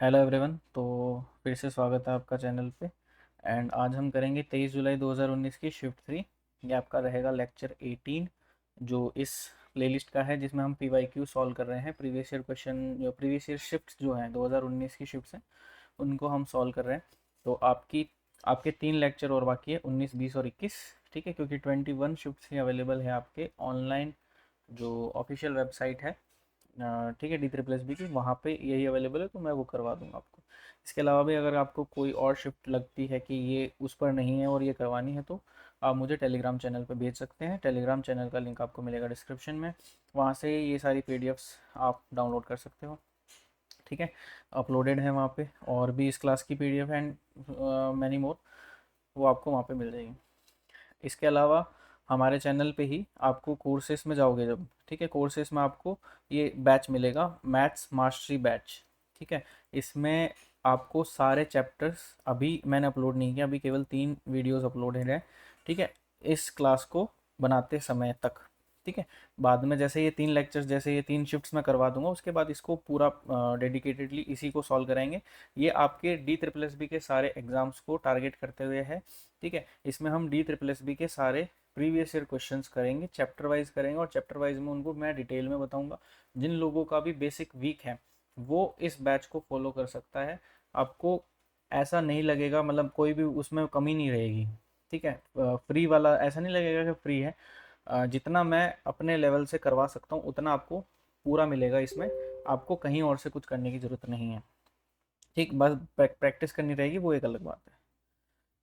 Hello everyone. तो फिर से स्वागत है आपका चैनल पे। एंड आज हम करेंगे 23 जुलाई 2019 की शिफ्ट 3। ये आपका रहेगा लेक्चर 18 जो इस प्लेलिस्ट का है, जिसमें हम पीवाईक्यू सॉल्व कर रहे हैं। प्रीवियस ईयर क्वेश्चन या प्रीवियस ईयर शिफ्ट्स जो हैं 2019 की शिफ्ट्स हैं, उनको हम सॉल्व कर रहे हैं। तो आपके 3 लेक्चर और बाकी है, 19, 20 और 21। ठीक है, क्योंकि 21 शिफ्ट्स ही अवेलेबल है आपके ऑनलाइन जो ऑफिशियल वेबसाइट है। ठीक है, D3+B की, वहाँ पे यही अवेलेबल है, तो मैं वो करवा दूंगा आपको। इसके अलावा भी अगर आपको कोई और शिफ्ट लगती है कि ये उस पर नहीं है और ये करवानी है, तो आप मुझे टेलीग्राम चैनल पे भेज सकते हैं। टेलीग्राम चैनल का लिंक आपको मिलेगा डिस्क्रिप्शन में, वहाँ से ये सारी पीडीएफ्स आप डाउनलोड कर सकते हो। ठीक है, अपलोडेड है वहाँ पे, और भी इस क्लास की पीडीएफ एंड मैनी मोर, वो आपको वहाँ पे मिल जाएगी। इसके अलावा हमारे चैनल पे ही आपको कोर्सेज में जाओगे जब, ठीक है, कोर्सेज में आपको ये बैच मिलेगा, मैथ्स मास्टरी बैच। ठीक है, इसमें आपको सारे चैप्टर्स, अभी मैंने अपलोड नहीं किया, अभी केवल 3 वीडियोस अपलोडेड है। ठीक है, इस क्लास को बनाते समय तक। ठीक है, बाद में जैसे ये 3 लेक्चर्स, जैसे ये 3 शिफ्ट्स में करवा दूंगा, उसके बाद इसको पूरा डेडिकेटेडली इसी को सॉल्व कराएंगे। ये आपके D++B के सारे एग्जाम्स को टारगेट करते हुए है। ठीक है, इसमें हम D++B के सारे प्रीवियस ईयर क्वेश्चंस करेंगे, चैप्टर वाइज करेंगे, और चैप्टर वाइज में उनको मैं डिटेल में बताऊंगा। जिन लोगों का भी बेसिक वीक है वो इस बैच को फॉलो कर सकता है। आपको ऐसा नहीं लगेगा, मतलब कोई भी उसमें कमी नहीं रहेगी। ठीक है, फ्री वाला ऐसा नहीं लगेगा कि फ्री है। जितना मैं अपने लेवल से करवा सकता हूँ उतना आपको पूरा मिलेगा इसमें। आपको कहीं और से कुछ करने की ज़रूरत नहीं है। ठीक, बस प्रैक्टिस करनी रहेगी, वो एक अलग बात है।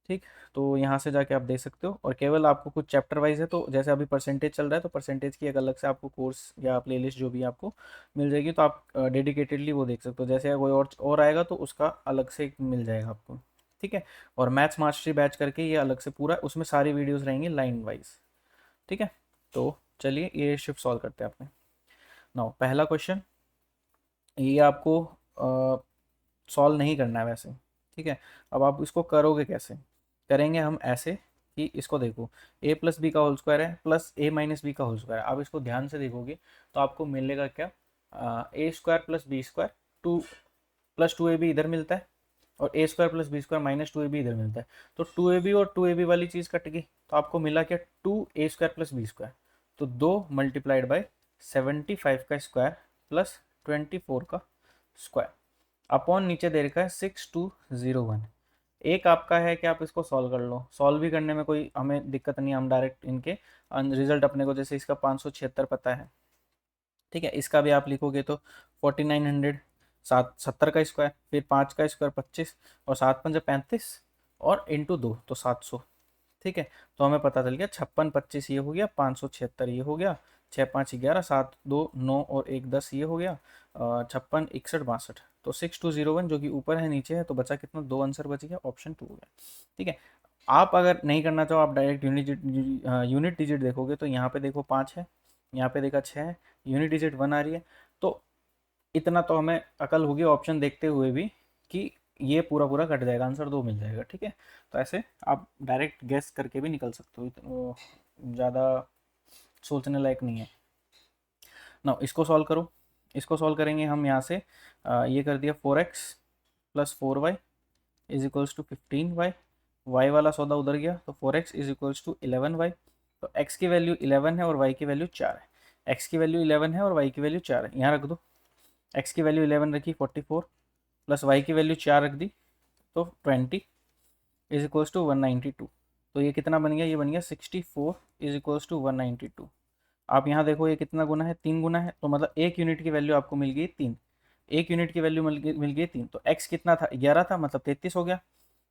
ठीक, तो यहाँ से जाके आप देख सकते हो, और केवल आपको कुछ चैप्टर वाइज है, तो जैसे अभी परसेंटेज चल रहा है, तो परसेंटेज की एक अलग से आपको कोर्स या प्लेलिस्ट जो भी आपको मिल जाएगी, तो आप डेडिकेटेडली वो देख सकते हो। जैसे कोई और आएगा तो उसका अलग से मिल जाएगा आपको। ठीक है, और मैथ्स मास्टरी बैच करके ये अलग से पूरा, उसमें सारी वीडियोस रहेंगी लाइन वाइज। ठीक है, तो चलिए ये शिफ्ट सॉल्व करते हैं अपने। नाउ पहला क्वेश्चन, ये आपको सॉल्व नहीं करना है वैसे। ठीक है, अब आप इसको करोगे कैसे? करेंगे हम ऐसे कि इसको देखो, A+B का होल स्क्वायर है प्लस A-B का होल स्क्वायर है। आप इसको ध्यान से देखोगे तो आपको मिलेगा क्या, A² + B², 2 + 2AB इधर मिलता है, और A² + B² - 2AB इधर मिलता है। तो 2AB और 2AB वाली चीज़ कट गई, तो आपको मिला क्या, 2A² + B²। तो 2 × 75 का स्क्वायर प्लस 24 का स्क्वायर अपॉन नीचे दे रखा है 6201। एक आपका है कि आप इसको सॉल्व कर लो, सॉल्व भी करने में कोई हमें दिक्कत नहीं है, हम डायरेक्ट इनके रिजल्ट अपने को, जैसे इसका 576 पता है। ठीक है, इसका भी आप लिखोगे तो 4900, 70 का स्क्वायर, फिर 5 का स्क्वायर 25, और 7×5 = 35, और इंटू 2 तो 700। ठीक है, तो हमें पता चल गया 56 25 ये हो गया, 576 ये हो गया, 6×5 = 11, 7×2 9 और 1 10 ये हो गया, 56 61 62। तो 6201 जो कि ऊपर है नीचे है, तो बचा कितना, 2 आंसर बच गया, ऑप्शन 2 हो गया। ठीक है, आप अगर नहीं करना चाहो, आप डायरेक्ट यूनिट डिजिट देखोगे, तो यहाँ पे देखो 5 है, यहाँ पे देखा 6 है, यूनिट डिजिट 1 आ रही है। तो इतना तो हमें अकल होगी ऑप्शन देखते हुए भी कि ये पूरा पूरा कट जाएगा, आंसर 2 मिल जाएगा। ठीक है, तो ऐसे आप डायरेक्ट गैस करके भी निकल सकते हो, वो ज़्यादा सोचने लायक नहीं है ना। इसको सॉल्व करो, इसको सॉल्व करेंगे हम यहाँ से। ये कर दिया 4x + 4y = 15y। y वाला सौदा उधर गया, तो 4x = 11y। तो x की वैल्यू 11 है और y की वैल्यू 4 है। x की वैल्यू 11 है और y की वैल्यू 4 है, यहाँ रख दो। x की वैल्यू 11 रखी, 44, प्लस y की वैल्यू 4 रख दी, तो 20 = 192। तो ये कितना बन गया, ये बन गया 64 = 192। आप यहाँ देखो ये कितना गुना है, 3 गुना है, तो मतलब 1 यूनिट की वैल्यू आपको मिल गई 3। 1 यूनिट की वैल्यू मिल गई 3, तो x कितना था, 11 था, मतलब 33 हो गया,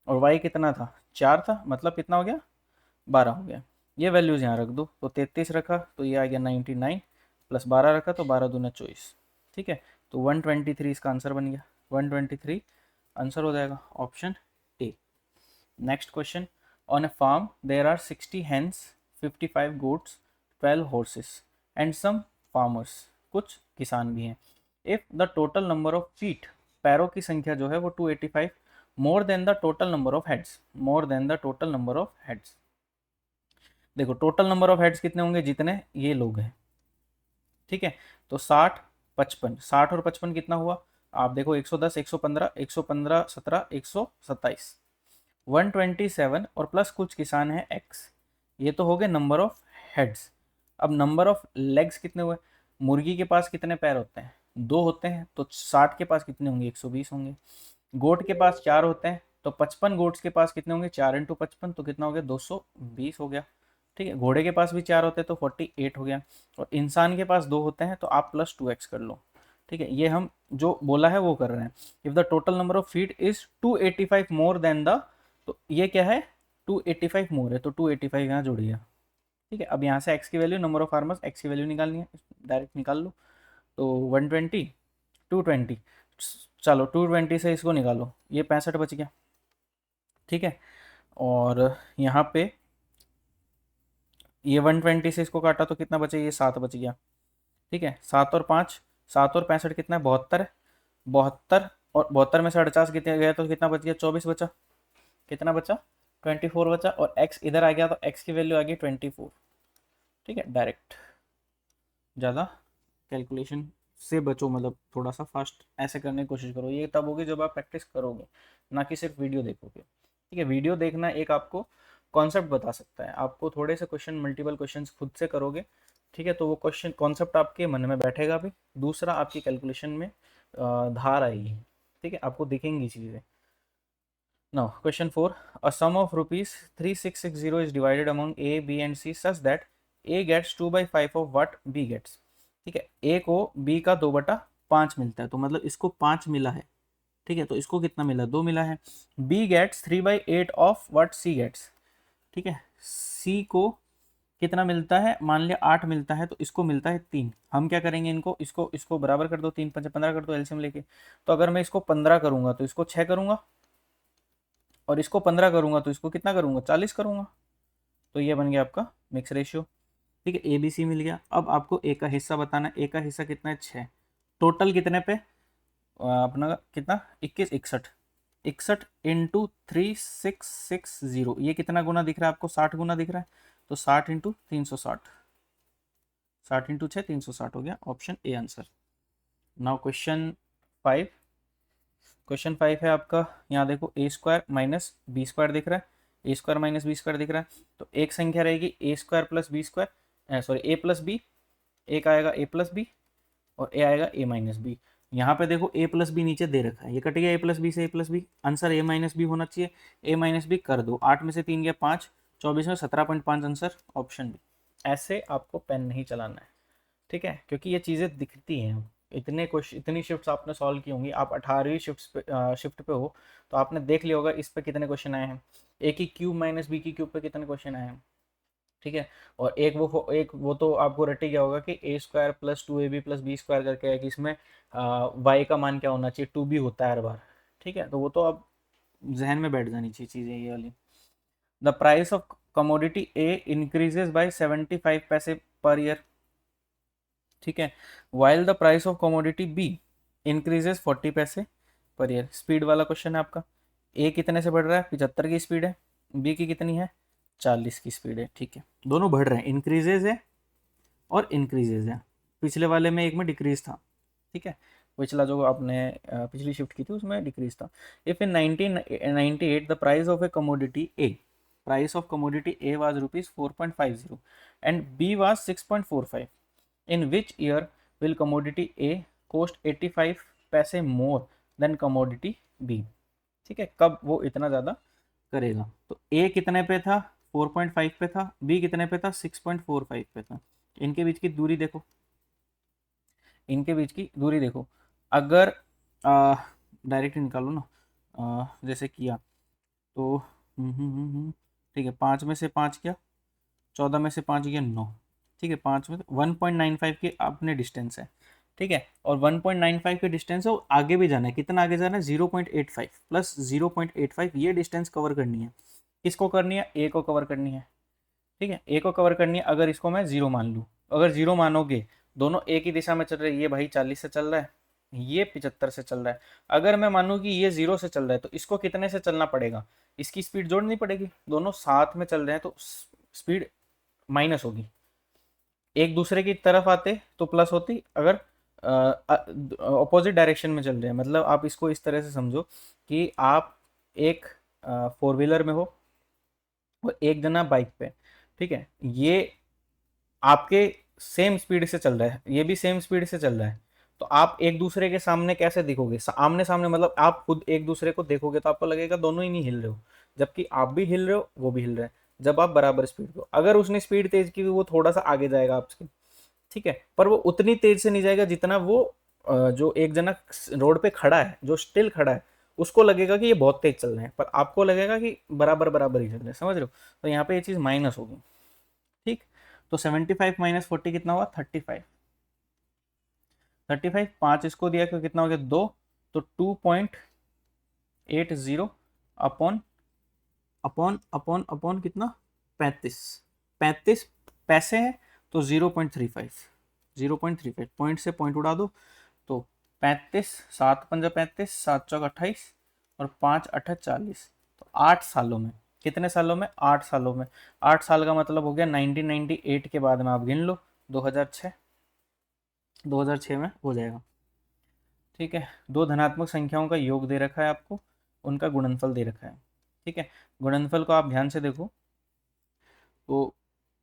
और y कितना था, 4 था, मतलब कितना हो गया, 12 हो गया। ये वैल्यूज़ यहाँ रख दो, तो 33 रखा तो ये आ गया 99, प्लस 12 रखा तो 12 दूना 24। ठीक है, तो 123 इसका आंसर बन गया, 123 आंसर हो जाएगा, option A. Next question, on a farm there are 60 hens, 55 goats, 12 horses and some farmers, कुछ किसान भी हैं। If the total number of feet, पैरों की संख्या जो है वो 285, more than the total number of heads, more than the total number of heads. देखो टोटल नंबर ऑफ हेड्स कितने होंगे, जितने ये लोग हैं। ठीक है, तो 60 55, 60 और 55 कितना हुआ, आप देखो 110, 115, 115, 17, 127, 127 और प्लस कुछ किसान है x। ये तो हो गए नंबर ऑफ हेड्स। अब नंबर ऑफ लेग्स कितने हुए? मुर्गी के पास कितने पैर होते हैं? 2 होते हैं, तो 60 के पास कितने होंगे? 120 होंगे। गोट के पास 4 होते हैं, तो 55 गोट्स के पास कितने होंगे? 4 इंटू 55, तो कितना हो गया? 220 हो गया। ठीक है, घोड़े के पास भी 4 होते हैं तो 48 हो गया। और इंसान के पास 2 होते हैं, तो आप प्लस 2x कर लो। ठीक है, ये हम जो बोला है वो कर रहे हैं। If the total number of feet is 285 more than the, तो ये क्या है? 285 मोर है, तो 285 यहाँ जुड़ गया। ठीक है, अब यहाँ से x की value, number of farmers, x की वैल्यू निकालनी है, डायरेक्ट निकाल लो। तो 120, 220, चलो 220 से इसको निकालो, ये 65 बच गया। ठीक है, और यहाँ पे ये 120 से इसको काटा तो कितना बचे? ये 7 बच गया। ठीक है, 7 और 5, 7 और 65 कितना है? 72 है। 72, और 72 में से 48 कितने गया तो कितना बच गया? 24 बचा। कितना बचा? 24 बचा। और x इधर आ गया तो x की वैल्यू आ गई 24। ठीक है, डायरेक्ट, ज़्यादा कैलकुलेशन से बचो, मतलब थोड़ा सा फास्ट ऐसे करने की कोशिश करो। ये तब होगी जब आप प्रैक्टिस करोगे, ना कि सिर्फ वीडियो देखोगे। ठीक है, वीडियो देखना एक आपको कॉन्सेप्ट बता सकता है, आपको थोड़े से क्वेश्चन, मल्टीपल क्वेश्चंस खुद से करोगे। ठीक है, तो वो क्वेश्चन कॉन्सेप्ट आपके मन में बैठेगा भी। दूसरा, आपकी कैलकुलेशन में धार आएगी। ठीक है, आपको दिखेंगी चीज़ें। Now question 4, a sum of rupees 3660 is divided among A, B and C such that A gets 2/5 of what B gets। ठीक है, A को B का 2/5 मिलता है, तो मतलब इसको 5 मिला है। ठीक है, तो इसको कितना मिला? 2 मिला है। B gets 3/8 of what C gets। ठीक है, C को कितना मिलता है? मान लिया 8 मिलता है, तो इसको मिलता है 3। हम क्या करेंगे? इनको इसको इसको बराबर कर दो, 3 5 15 कर दो एलसीएम लेके। तो अगर मैं इसको 15 करूंगा तो इसको 6 करूंगा, और इसको 15 करूंगा तो इसको कितना करूंगा? 40 करूंगा। तो ये बन गया आपका मिक्स रेशियो। ठीक है, ए बी सी मिल गया। अब आपको ए का हिस्सा बताना है। ए का हिस्सा कितना है? 6। टोटल कितने पे? अपना कितना? 21, 61, 61 इंटू 3660, ये कितना गुना दिख रहा है आपको? 60 गुना दिख रहा है। तो 60 इंटू 360, 60 इंटू 6, 360 हो गया। Option A answer. Now question 5। Question 5 है आपका, यहाँ देखो A square minus B square दिख रहा है। A square minus B square दिख रहा है, तो एक संख्या रहेगी A square plus B square, sorry A plus B. एक आएगा ए प्लस बी, और ए आएगा ए माइनस बी। यहाँ पे देखो ए प्लस बी नीचे दे रखा है, ये कट गया ए प्लस बी से A plus B. Answer A minus B होना चाहिए। ए माइनस बी कर दो, 8 में से 3 गया 5, 24 में 17.5 आंसर ऑप्शन बी। ऐसे आपको पेन नहीं चलाना है। ठीक है, क्योंकि ये चीज़ें दिखती हैं। इतने क्वेश्चन, इतनी शिफ्ट्स आपने सॉल्व की होंगी, आप 18वीं शिफ्ट पे हो, तो आपने देख लिया होगा इस पे कितने क्वेश्चन आए हैं। ए की क्यूब माइनस बी की क्यूब पे कितने क्वेश्चन आए हैं। ठीक है, और एक वो तो आपको रट ही गया होगा कि A square plus 2ab plus B square करके है कि इसमें वाई का मान क्या होना चाहिए? 2b होता है हर बार। ठीक है, तो वो तो अब जहन में बैठ जानी चाहिए चीज़ें ये वाली। The price of commodity A increases by 75 पैसे पर ईयर। ठीक है, while the price of commodity B increases 40 पैसे पर ईयर। स्पीड वाला क्वेश्चन है आपका। ए कितने से बढ़ रहा है? 75 की स्पीड है। बी की कितनी है? 40 की स्पीड है। ठीक है, दोनों बढ़ रहे हैं, इंक्रीजेज है और इंक्रीजेज है। पिछले वाले में एक में डिक्रीज था। ठीक है, पिछला जो आपने पिछली शिफ्ट की थी उसमें डिक्रीज था। If in 1998 the price of a commodity A, price of commodity A was ₹4.50 and B was 6.45, in which year will commodity A cost 85 पैसे more than commodity B। ठीक है, कब वो इतना ज़्यादा करेगा? तो A कितने पे था? 4.5 पे था। B कितने पे था? 6.45 पे था। इनके बीच की दूरी देखो, इनके बीच की दूरी देखो। अगर डायरेक्ट निकालो ना, जैसे किया तो ठीक है, 5 में से 5 किया, 14 में से 5 गया 9। ठीक है, 5 में 1.95 की अपने डिस्टेंस है। ठीक है, और 1.95 के डिस्टेंस है, वो आगे भी जाना है। कितना आगे जाना है? 0.85 प्लस 0.85, ये डिस्टेंस कवर करनी है। किसको करनी है? ए को कवर करनी है। ठीक है, ए को कवर करनी है। अगर इसको मैं 0 मान लूँ, अगर 0 मानोगे, दोनों एक ही दिशा में चल रहे हैं। ये भाई 40 से चल रहा है, ये 75 से चल रहा है। अगर मैं मानूँ कि ये 0 से चल रहा है, तो इसको कितने से चलना पड़ेगा? इसकी स्पीड जोड़नी पड़ेगी। दोनों साथ में चल रहे हैं तो स्पीड माइनस होगी। एक दूसरे की तरफ आते तो प्लस होती, अगर ऑपोजिट डायरेक्शन में चल रहे हैं। मतलब आप इसको इस तरह से समझो कि आप एक फोर व्हीलर में हो और एक जना बाइक पे, ठीक है, ये आपके सेम स्पीड से चल रहा है, ये भी सेम स्पीड से चल रहा है, तो आप एक दूसरे के सामने कैसे दिखोगे? आमने सामने, मतलब आप खुद एक दूसरे को देखोगे तो आपको लगेगा दोनों ही नहीं हिल रहे हो, जबकि आप भी हिल रहे हो, वो भी हिल रहा है, जब आप बराबर स्पीड पे हो। अगर उसने स्पीड तेज की वो थोड़ा सा आगे जाएगा आपसे, ठीक है, पर वो उतनी तेज से नहीं जाएगा जितना वो जो एक जना रोड पे खड़ा है, जो स्टिल खड़ा है, उसको लगेगा कि ये बहुत तेज चल रहे हैं, पर आपको लगेगा कि बराबर बराबर ही चल रहे हैं। समझ रहे हो? तो यहाँ पे ये चीज माइनस होगी, ठीक। तो 75 माइनस 40 कितना हुआ? 35। 35, 5 इसको दिया कि कितना हो गया? 2। तो 2.80 अपॉन अपॉन अपॉन अपॉन कितना? 35। 35 पैसे है तो 0.35। 0.35 पॉइंट से पॉइंट उड़ा दो तो 35, 7×5 = 35, 7×4 = 28 और 5×8 = 40। तो 8 सालों में, कितने सालों में? 8 सालों में। 8 साल का मतलब हो गया 1998 के बाद में आप गिन लो 2006। 2006 में हो जाएगा, ठीक है। दो धनात्मक संख्याओं का योग दे रखा है आपको, उनका गुणनफल दे रखा है, ठीक है। गुणनफल को आप ध्यान से देखो तो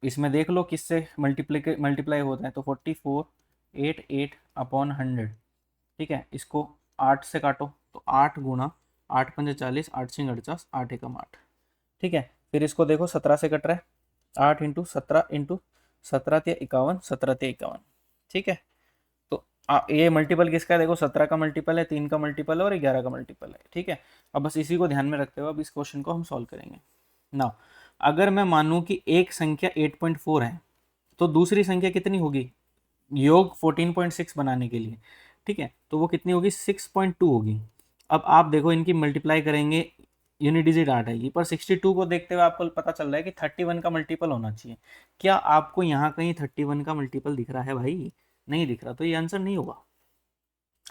इसमें देख लो किससे मल्टीप्लाई होता है। तो 44, 8, 8 अपॉन 100, ठीक है। इसको 8 से काटो तो 8 गुणा 8×5 = 40, 8×6 = 49, 8×1 = 8, ठीक है। फिर इसको देखो 17 से कट रहा है, 8 इंटू 17 इंटू 17×3 = 51, 17×3 = 51, ठीक है। तो ये मल्टीपल किसका है? देखो 17 का मल्टीपल है, 3 का मल्टीपल है और 11 का मल्टीपल है, ठीक है। अब बस इसी को ध्यान में रखते हुए अब इस क्वेश्चन को हम सॉल्व करेंगे ना। अगर मैं मानूं कि एक संख्या 8.4 है तो दूसरी संख्या कितनी होगी योग 14.6 बनाने के लिए, ठीक है। तो वो कितनी होगी? 6.2 होगी। अब आप देखो इनकी मल्टीप्लाई करेंगे, यूनिट डिजिट 8 आएगी, पर 62 को देखते हुए आपको पता चल रहा है कि 31 का मल्टीपल होना चाहिए। क्या आपको यहाँ कहीं 31 का मल्टीपल दिख रहा है भाई? नहीं दिख रहा, तो ये आंसर नहीं होगा।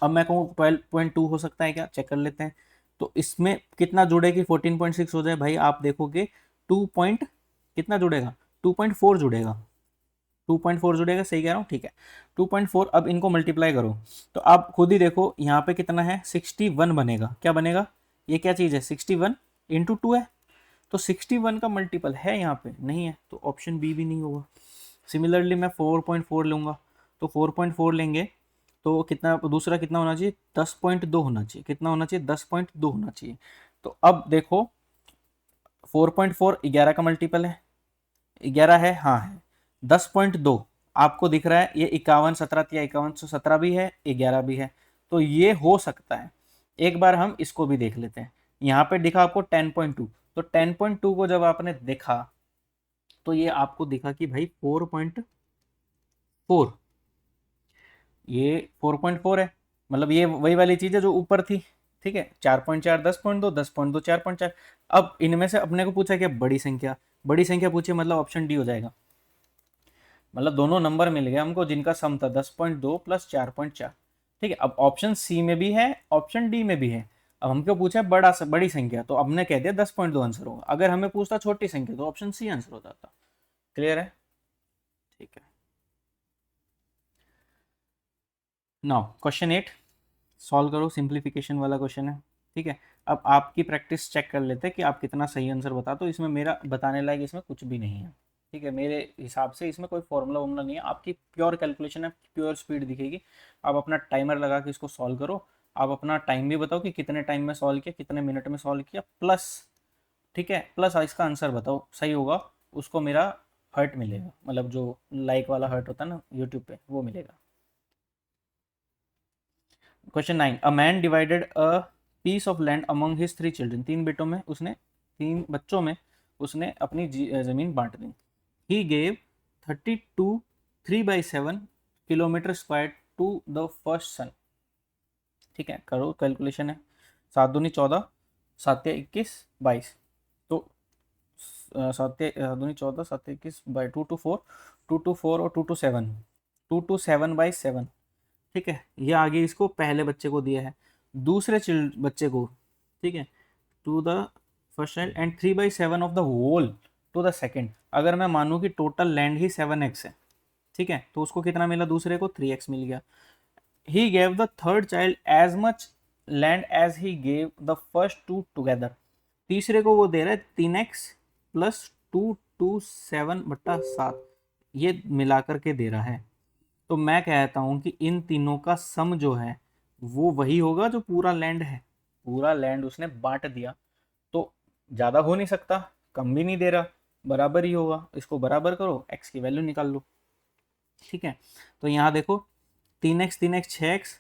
अब मैं कहूँ 12.2 हो सकता है क्या? चेक कर लेते हैं। तो इसमें कितना जुड़ेगी? 14.6 हो जाए भाई, आप देखोगे 2 पॉइंट कितना जुड़ेगा? 2.4 जुड़ेगा। 2.4 जुड़ेगा, सही कह रहा हूँ, ठीक है। 2.4, अब इनको मल्टीप्लाई करो तो आप खुद ही देखो यहाँ पे कितना है? 61 बनेगा। क्या बनेगा? ये क्या चीज़ है? 61 इंटू 2 है, तो 61 का मल्टीपल है यहाँ पे? नहीं है, तो ऑप्शन बी भी नहीं होगा। सिमिलरली मैं 4.4 लूँगा, तो 4.4 लेंगे तो कितना, दूसरा कितना होना चाहिए? 10.2 होना चाहिए। कितना होना चाहिए? 10.2 होना चाहिए। तो अब देखो 4.4 11 का मल्टीपल है, 11 है, हाँ है। 10.2 आपको दिख रहा है, ये 51, 17×3 = 51, 17 भी है, 11 भी है, तो ये हो सकता है। एक बार हम इसको भी देख लेते हैं। यहाँ पे दिखा आपको 10.2, तो 10.2 को जब आपने देखा तो ये आपको दिखा कि भाई 4.4, ये 4.4 है, मतलब ये वही वाली चीज है जो ऊपर थी, ठीक है। 4.4 10.2, 10.2 4.4। अब इनमें से अपने को पूछा क्या? बड़ी संख्या। बड़ी संख्या पूछी, मतलब ऑप्शन डी हो जाएगा। मतलब दोनों नंबर मिल गए हमको जिनका सम था 10.2 प्लस 4.4, ठीक है। अब ऑप्शन सी में भी है, ऑप्शन डी में भी है। अब हमको पूछा बड़ी संख्या, तो हमने कह दिया 10.2 आंसर होगा। अगर हमें पूछता छोटी संख्या तो ऑप्शन सी आंसर होता था। क्लियर है? ठीक है। नाउ क्वेश्चन 8 सॉल्व करो, सिंप्लीफिकेशन वाला क्वेश्चन है, ठीक है। अब आपकी प्रैक्टिस चेक कर लेते हैं कि आप कितना सही आंसर बता। तो इसमें मेरा बताने लायक इसमें कुछ भी नहीं है, ठीक है। मेरे हिसाब से इसमें कोई फॉर्मूला वॉर्मूला नहीं है, आपकी प्योर कैलकुलेशन है, प्योर स्पीड दिखेगी। आप अपना टाइमर लगा के इसको सॉल्व करो। आप अपना टाइम भी बताओ कि कितने टाइम में सॉल्व किया, कितने मिनट में सॉल्व किया, प्लस, ठीक है, प्लस इसका आंसर बताओ। सही होगा उसको मेरा हर्ट मिलेगा, मतलब जो लाइक वाला हर्ट होता है ना यूट्यूब पे, वो मिलेगा। Question 9, a man divided a piece of land among his 3 children. 3 बच्चों में उसने अपनी जमीन बांट दी। He gave 32 3/7 kilometre square to the first son, ठीक है। करो कैलकुलेशन है, 7×2 = 14, 7×3 = 21, 22। तो 7×2 = 14, 7×21 बाई 2×4, 2×4 और 2×7, 2×7/7, ठीक है। ये आगे इसको पहले बच्चे को दिया है, दूसरे बच्चे को, ठीक है, to the first child and 3/7 of the whole to the second. अगर मैं मानूं कि टोटल लैंड ही 7x है, ठीक है, तो उसको कितना मिला? दूसरे को 3x मिल गया। He gave the third child as much land as he gave the first two together. तीसरे को वो दे रहा है 3x प्लस 227/7, ये मिलाकर के दे रहा है। तो मैं कहता हूं कि इन तीनों का सम जो है वो वही होगा जो पूरा लैंड है। पूरा लैंड उसने बांट दिया, तो ज़्यादा हो नहीं सकता, कम भी नहीं दे रहा, बराबर ही होगा। इसको बराबर करो, x की वैल्यू निकाल लो। ठीक है, तो यहाँ देखो 3x 3x 6x,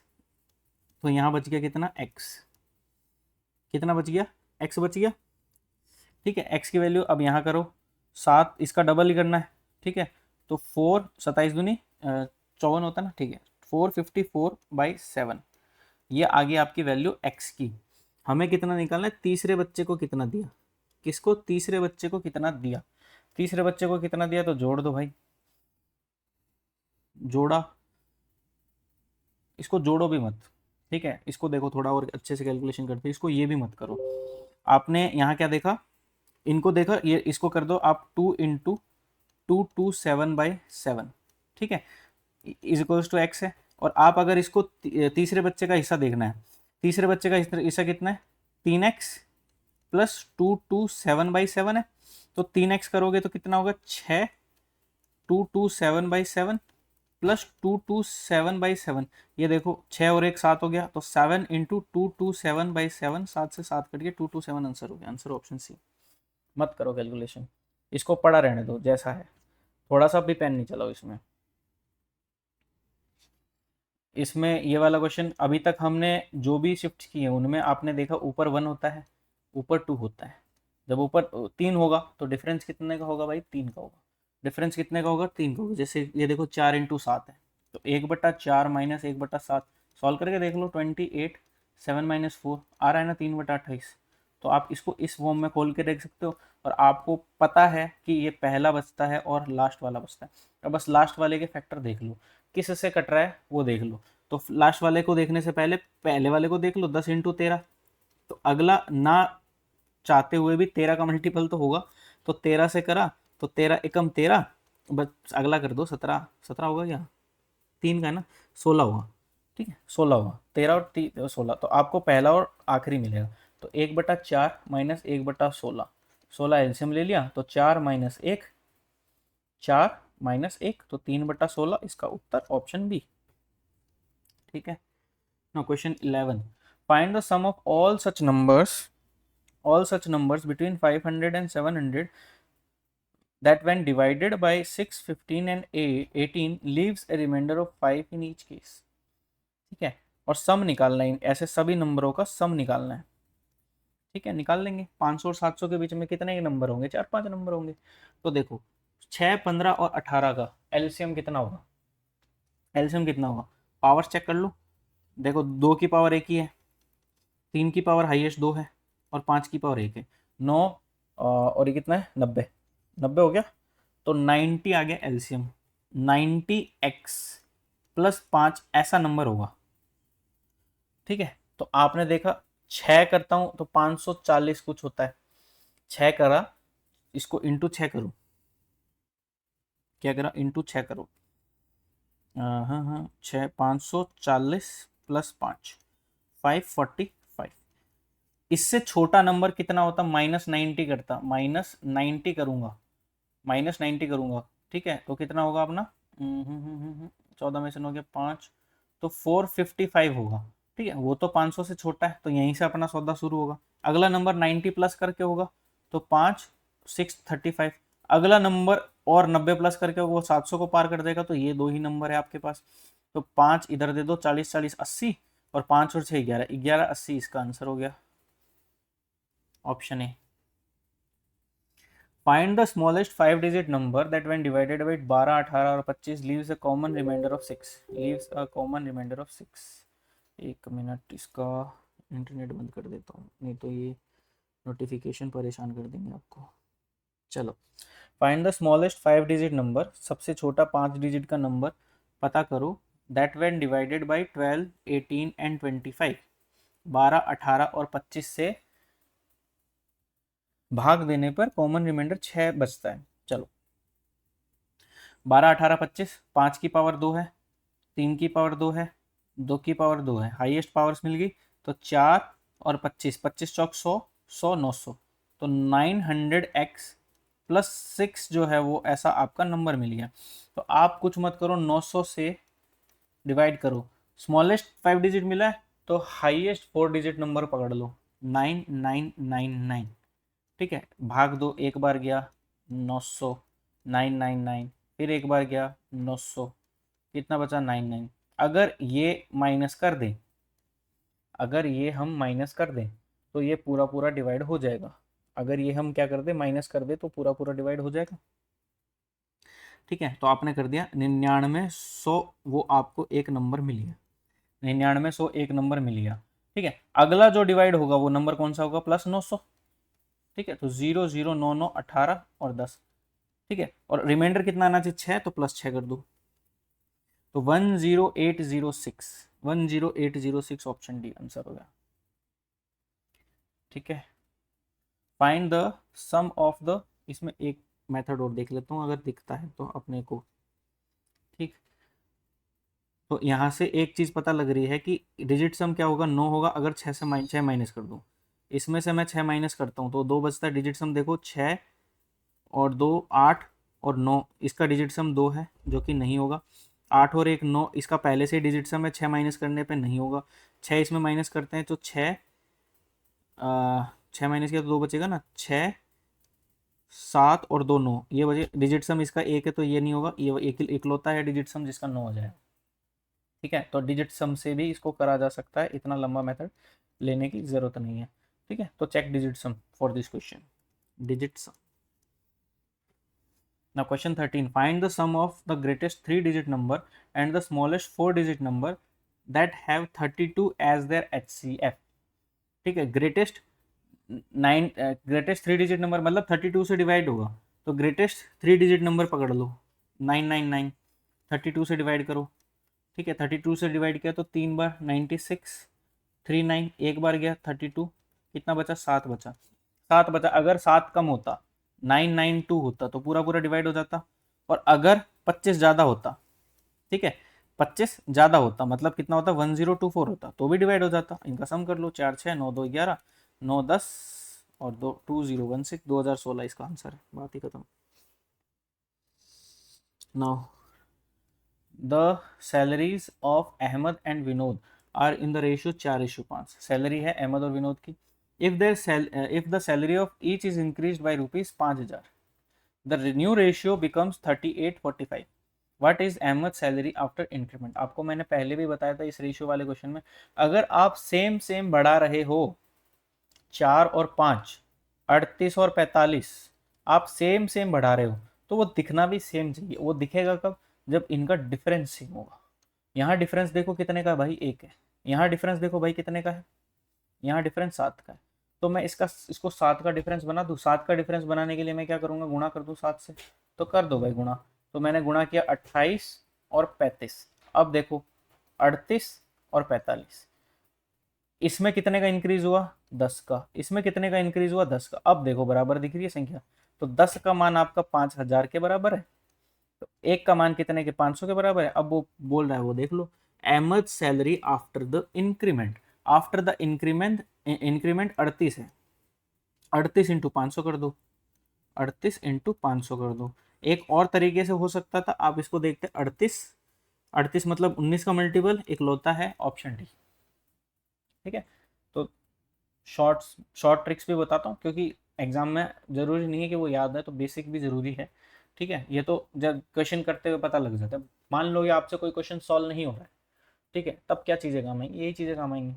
तो यहाँ बच गया कितना x, कितना बच गया, x बच गया। ठीक है, x की वैल्यू अब यहाँ करो, 7 इसका डबल ही करना है। ठीक है, तो 4 27 दूनी 54 होता है ना। ठीक है, 454/7, ये आ गई आपकी वैल्यू x की। हमें कितना निकालना है, तीसरे बच्चे को कितना दिया, किसको, तीसरे बच्चे को कितना दिया, तीसरे बच्चे को कितना दिया, तो जोड़ दो भाई, जोड़ा, इसको जोड़ो भी मत। ठीक है, इसको देखो थोड़ा और अच्छे से कैलकुलेशन करते हैं, इसको ये भी मत करो। आपने यहाँ क्या देखा, इनको देखो, ये इसको कर दो आप 2 इंटू 227/7। ठीक है, इज इक्वल्स टू एक्स है। और आप अगर इसको तीसरे बच्चे का हिस्सा देखना है, तीसरे बच्चे का हिस्सा कितना है, 3x प्लस 227/7 है। तो 3x करोगे तो कितना होगा, 6 227/7 प्लस 227/7, ये देखो 6 और 1 7 हो गया, तो 7 इंटू 227/7, 7 से 7 कट गया, 227 आंसर हो गया। Answer option C. मत करो कैलकुलेशन, इसको पड़ा रहने दो जैसा है, थोड़ा सा भी पेन नहीं चलाओ इसमें। इसमें ये वाला क्वेश्चन अभी तक हमने जो भी शिफ्ट किए उनमें आपने देखा ऊपर 1 होता है, ऊपर 2 होता है। जब ऊपर 3 होगा तो डिफरेंस कितने का होगा भाई, 3 का होगा। डिफरेंस कितने का होगा, 3 का होगा। जैसे ये देखो 4 इंटू 7 है, तो 1/4 माइनस 1/7, सॉल्व करके देख लो, 28 7 माइनस 4 आ रहा है ना, 3/28। तो आप इसको इस फॉर्म में खोल के देख सकते हो, और आपको पता है कि ये पहला बचता है और लास्ट वाला बचता है। अब बस लास्ट वाले के फैक्टर देख लो, किस से कट रहा है वो देख लो। तो लास्ट वाले को देखने से पहले पहले वाले को देख लो, 10 इंटू 13। तो अगला ना चाहते हुए भी 13 का मल्टीपल तो होगा, तो 13 से करा तो 13 एकम 13, बस अगला कर दो 17, 17 होगा क्या, 3 का है ना, 16 हुआ। ठीक है, 16 हुआ, 13 और 16, तो आपको पहला और आखिरी मिलेगा। तो 1/4 माइनस 1/16, 16 एल्सियम ले लिया, तो 4 माइनस 1, 4 माइनस 1, तो 3/16, इसका उत्तर ऑप्शन बी। ठीक है, now question 11, find the sum of all such numbers between 500 and 700 that when divided by 6 15 and 18 leaves a remainder of 5 in each case। ठीक है, और सम निकालना है, ऐसे सभी नंबरों का सम निकालना है। ठीक है, निकाल लेंगे। 500 और 700 के बीच में कितने के नंबर होंगे, 4-5 नंबर होंगे। तो देखो 6 15 और 18 का एलसीएम कितना होगा, एलसीएम कितना होगा, पावर चेक कर लो। देखो 2 की पावर 1 ही है, 3 की पावर हाईएस्ट 2 है, और 5 की पावर 1 है, 9 और ये कितना है, 90, 90 हो गया। तो 90 आ गया एलसीएम, 90x प्लस 5 ऐसा नंबर होगा। ठीक है, तो आपने देखा 6 करता हूं तो 540 कुछ होता है, 6 करा, इसको इंटू 6 करो, क्या करा, इंटू 6 करो, हाँ हाँ 6, 540 प्लस 5, 545। इससे छोटा नंबर कितना होता, -90 करता, -90 करूंगा, -90 करूंगा। ठीक है, तो कितना होगा अपना, 14 में से 9 गया 5, तो 455 होगा। ठीक है, वो तो 500 से छोटा है, तो यहीं से अपना सौदा शुरू होगा। अगला नंबर 90 प्लस करके होगा, तो 5 635। अगला नंबर और 90 प्लस करके वो 700 को पार कर देगा, तो ये दो ही नंबर है आपके पास। तो 5 इधर दे दो, 40 40 80, और 5 और 6 11, 11 80 इसका आंसर हो गया, option A. Find the smallest 5 digit number that when divided by 12 18 और 25 leaves a common remainder of 6, leaves a common remainder of 6। एक मिनट, इसका इंटरनेट बंद कर देता हूँ, नहीं तो ये नोटिफिकेशन परेशान कर देंगे आपको। चलो, find the smallest 5 digit number, सबसे छोटा 5 डिजिट का नंबर पता करो, that when divided by 12 18 and 25, 12 18 और 25 से भाग देने पर कॉमन रिमाइंडर 6 बचता है। चलो, 12 18 25, 5 की पावर 2 है, 3 की पावर 2 है, 2 की पावर 2 है, हाईएस्ट पावर्स मिल गई। तो 4 और 25, 25 चौक 100, 100 900, तो 900x प्लस 6 जो है वो ऐसा आपका नंबर मिल गया। तो आप कुछ मत करो, 900 से डिवाइड करो, स्मॉलेस्ट 5 डिजिट मिला है तो हाईएस्ट 4 डिजिट नंबर पकड़ लो, 9999। ठीक है, भाग दो, एक बार गया 900, 999, फिर एक बार गया 900, कितना बचा 99। अगर ये माइनस कर दें, अगर ये हम माइनस कर दें तो ये पूरा पूरा डिवाइड हो जाएगा। अगर ये हम क्या कर दें, माइनस कर दें, तो पूरा पूरा डिवाइड हो जाएगा। ठीक है, तो आपने कर दिया 9900, वो आपको एक नंबर मिल गया, 9900 एक नंबर मिल गया। ठीक है, अगला जो डिवाइड होगा वो नंबर कौन सा होगा, प्लस 900। ठीक है, तो 0 0 9 9 18 और 10। ठीक है, और रिमाइंडर कितना आना चाहिए, 6, तो प्लस 6 कर दो, तो 10806, 10806 ऑप्शन डी आंसर हो गया। ठीक है, find the sum of the, इसमें एक मेथड और देख लेता हूँ अगर दिखता है तो अपने को। ठीक, तो यहाँ से एक चीज़ पता लग रही है कि डिजिट सम क्या होगा, 9 होगा अगर 6 से 6 माइनस कर दूँ। इसमें से मैं 6 माइनस करता हूँ तो 2 बचता है। डिजिट सम देखो, 6 और 2 8 और 9, इसका डिजिट सम 2 है जो कि नहीं होगा। 8 और 1 9, इसका पहले से डिजिट सम है, 6 माइनस करने पे नहीं होगा। 6 इसमें माइनस करते हैं तो 6, 6 माइनस किया तो 2 बचेगा ना, 6 7 और 2 9, ये बचे। डिजिट सम इसका 1 है तो ये नहीं होगा, ये एक इकलौता है डिजिट सम जिसका 9 हो जाएगा। ठीक है, तो डिजिट सम से भी इसको करा जा सकता है, इतना लंबा मेथड लेने की जरूरत नहीं है। ठीक है, तो check digit sum for this question, digit sum. Now question 13, find the sum of the greatest 3 digit number and the smallest 4 digit number that have 32 as their HCF। ठीक है, ग्रेटेस्ट 3 डिजिट नंबर मतलब 32 से divide होगा, तो greatest 3 digit number पकड़ लो, 999, 32 से divide करो। ठीक है, 32 से डिवाइड किया तो 3 बार 96, 39, एक बार गया 32, कितना बचा, 7 बचा, 7 बचा। अगर 7 कम होता, 992 होता तो पूरा पूरा डिवाइड हो जाता, और अगर 25 ज़्यादा होता, ठीक है, 25 ज़्यादा होता मतलब कितना होता, 1024 होता तो भी डिवाइड हो जाता। इनका सम कर लो, 4 6 9 2 11, 9 10 और 2 2016, 2016 इसका आंसर है, बात ही खत्म। Now the salaries of Ahmed and Vinod are in the ratio 4:5। Salary है अहमद और विनोद की। If the salary of each is increase by ₹5000, the new ratio becomes 38:45। What is Ahmed salary after increment. आपको मैंने पहले भी बताया था इस रेशियो वाले क्वेश्चन में, अगर आप सेम सेम बढ़ा रहे हो, 4 और 5, 38 और 45, आप सेम सेम बढ़ा रहे हो तो वो दिखना भी सेम चाहिए। वो दिखेगा कब, जब इनका डिफरेंस सेम होगा। यहाँ डिफरेंस देखो कितने का है भाई, 1 है। यहाँ डिफरेंस देखो भाई कितने का है, यहाँ डिफरेंस 7 का है। तो मैं इसको 7 का डिफरेंस बना दूँ। 7 का डिफरेंस बनाने के लिए मैं क्या करूँगा, गुणा कर दूँ 7 से। तो कर दो भाई गुणा। तो मैंने गुणा किया 28 और 35। अब देखो 38 और 45, इसमें कितने का इंक्रीज हुआ, 10 का। इसमें कितने का इंक्रीज हुआ, 10 का। अब देखो बराबर दिख रही है संख्या, तो 10 का मान आपका 5000 के बराबर है, तो 1 का मान कितने के, 500 के बराबर है। अब वो बोल रहा है, वो देख लो, Ahmad salary after the increment, after the increment, increment 38 है, 38 इंटू 500 कर दो, 38 इंटू 500 कर दो। एक और तरीके से हो सकता था, आप इसको देखते, 38, 38 मतलब 19 का मल्टीपल इकलौता है, ऑप्शन डी। ठीक है, तो शॉर्ट ट्रिक्स भी बताता हूँ, क्योंकि एग्जाम में जरूरी नहीं है कि वो याद है, तो बेसिक भी जरूरी है। ठीक है, ये तो जब क्वेश्चन करते हुए पता लग जाता है। मान लो ये आपसे कोई क्वेश्चन सॉल्व नहीं हो रहा है, ठीक है, तब क्या चीज़ें काम आएंगी, यही चीज़ें काम आएंगी।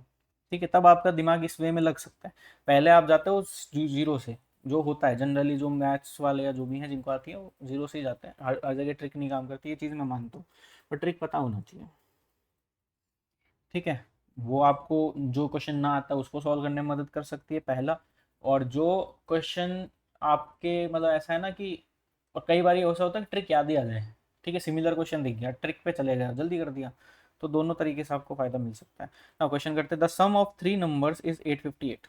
ठीक है, तब आपका दिमाग इस वे में लग सकता है। पहले आप जाते हो जीरो से, जो होता है जनरली, जो मैथ्स वाले या जो भी हैं जिनको आती है वो जीरो से ही जाते हैं। हर जगह ट्रिक नहीं काम करती, ये चीज़ मैं मानता हूँ, पर ट्रिक पता होना चाहिए। ठीक है, वो आपको जो क्वेश्चन ना आता उसको सॉल्व करने में मदद कर सकती है, पहला। और जो क्वेश्चन आपके मतलब ऐसा है ना कि, और कई बार ये ऐसा होता है कि ट्रिक याद ही आ जाए। ठीक है, सिमिलर क्वेश्चन दिख गया, ट्रिक पे चले गए, जल्दी कर दिया, तो दोनों तरीके से आपको फायदा मिल सकता है। ना क्वेश्चन करते हैं, the sum of 3 numbers is 858।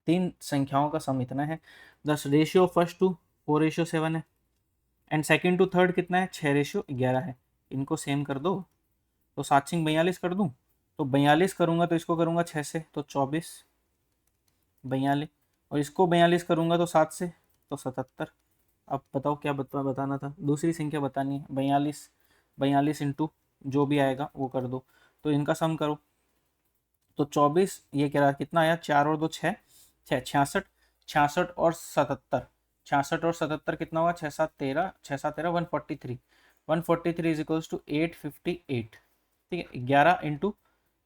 3 संख्याओं का सम इतना है। द रेशियो फर्स्ट टू 4:7 है, एंड सेकंड टू थर्ड कितना है, 6:11 है। इनको सेम कर दो, तो 7 सिंह 42 कर दूं, तो 42 करूंगा तो इसको करूंगा 6 से तो 24 42, और इसको 42 करूंगा तो 7 से तो 77। अब बताओ क्या बताना था, दूसरी संख्या बतानी है। 42 42 इंटू जो भी आएगा वो कर दो, तो इनका सम करो। तो 24 ये कह रहा कितना आया, 4 और 2 6 6 66, 66 और 77, 66 और 77 कितना हुआ, 6 7 13, 6 7 13 143, 143 इज इक्वल्स टू 858। ठीक है, 11 इंटू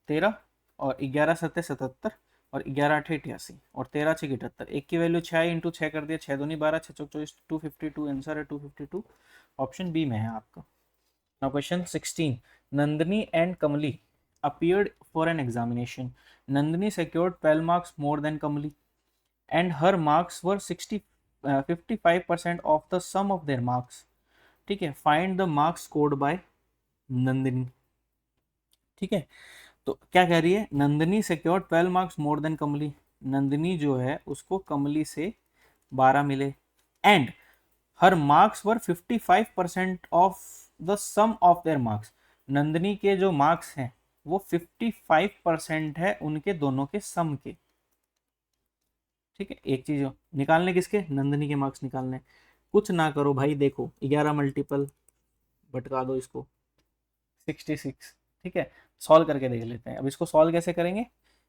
13 और 11 सत्ते 77 और 11 आठे 88 और 13 छः 78, एक की वैल्यू 6 इंटू 6 कर दिया, 6 दूनी 12, 6 चौक 24, 252 आंसर है 252, ऑप्शन बी में है आपका। Now question 16, Nandini and Kamli appeared for an examination. Nandini secured 12 marks more than Kamali, and her marks were 55% of the sum of their marks. ठीक है, find the marks scored by Nandini. ठीक है, तो क्या कह रही है, Nandini secured 12 marks more than Kamli, Nandini जो है उसको कमली से 12 मिले, and her marks were 55% of the sum of their marks, Nandini के जो मार्क्स हैं वो 55% है उनके दोनों के सम के। ठीक है, एक चीज निकालने किसके, नंदिनी के मार्क्स निकालने। कुछ ना करो भाई, देखो 11 मल्टीपल भटका दो इसको, 66। ठीक है, सॉल्व करके देख लेते हैं। अब इसको सॉल्व कैसे करेंगे,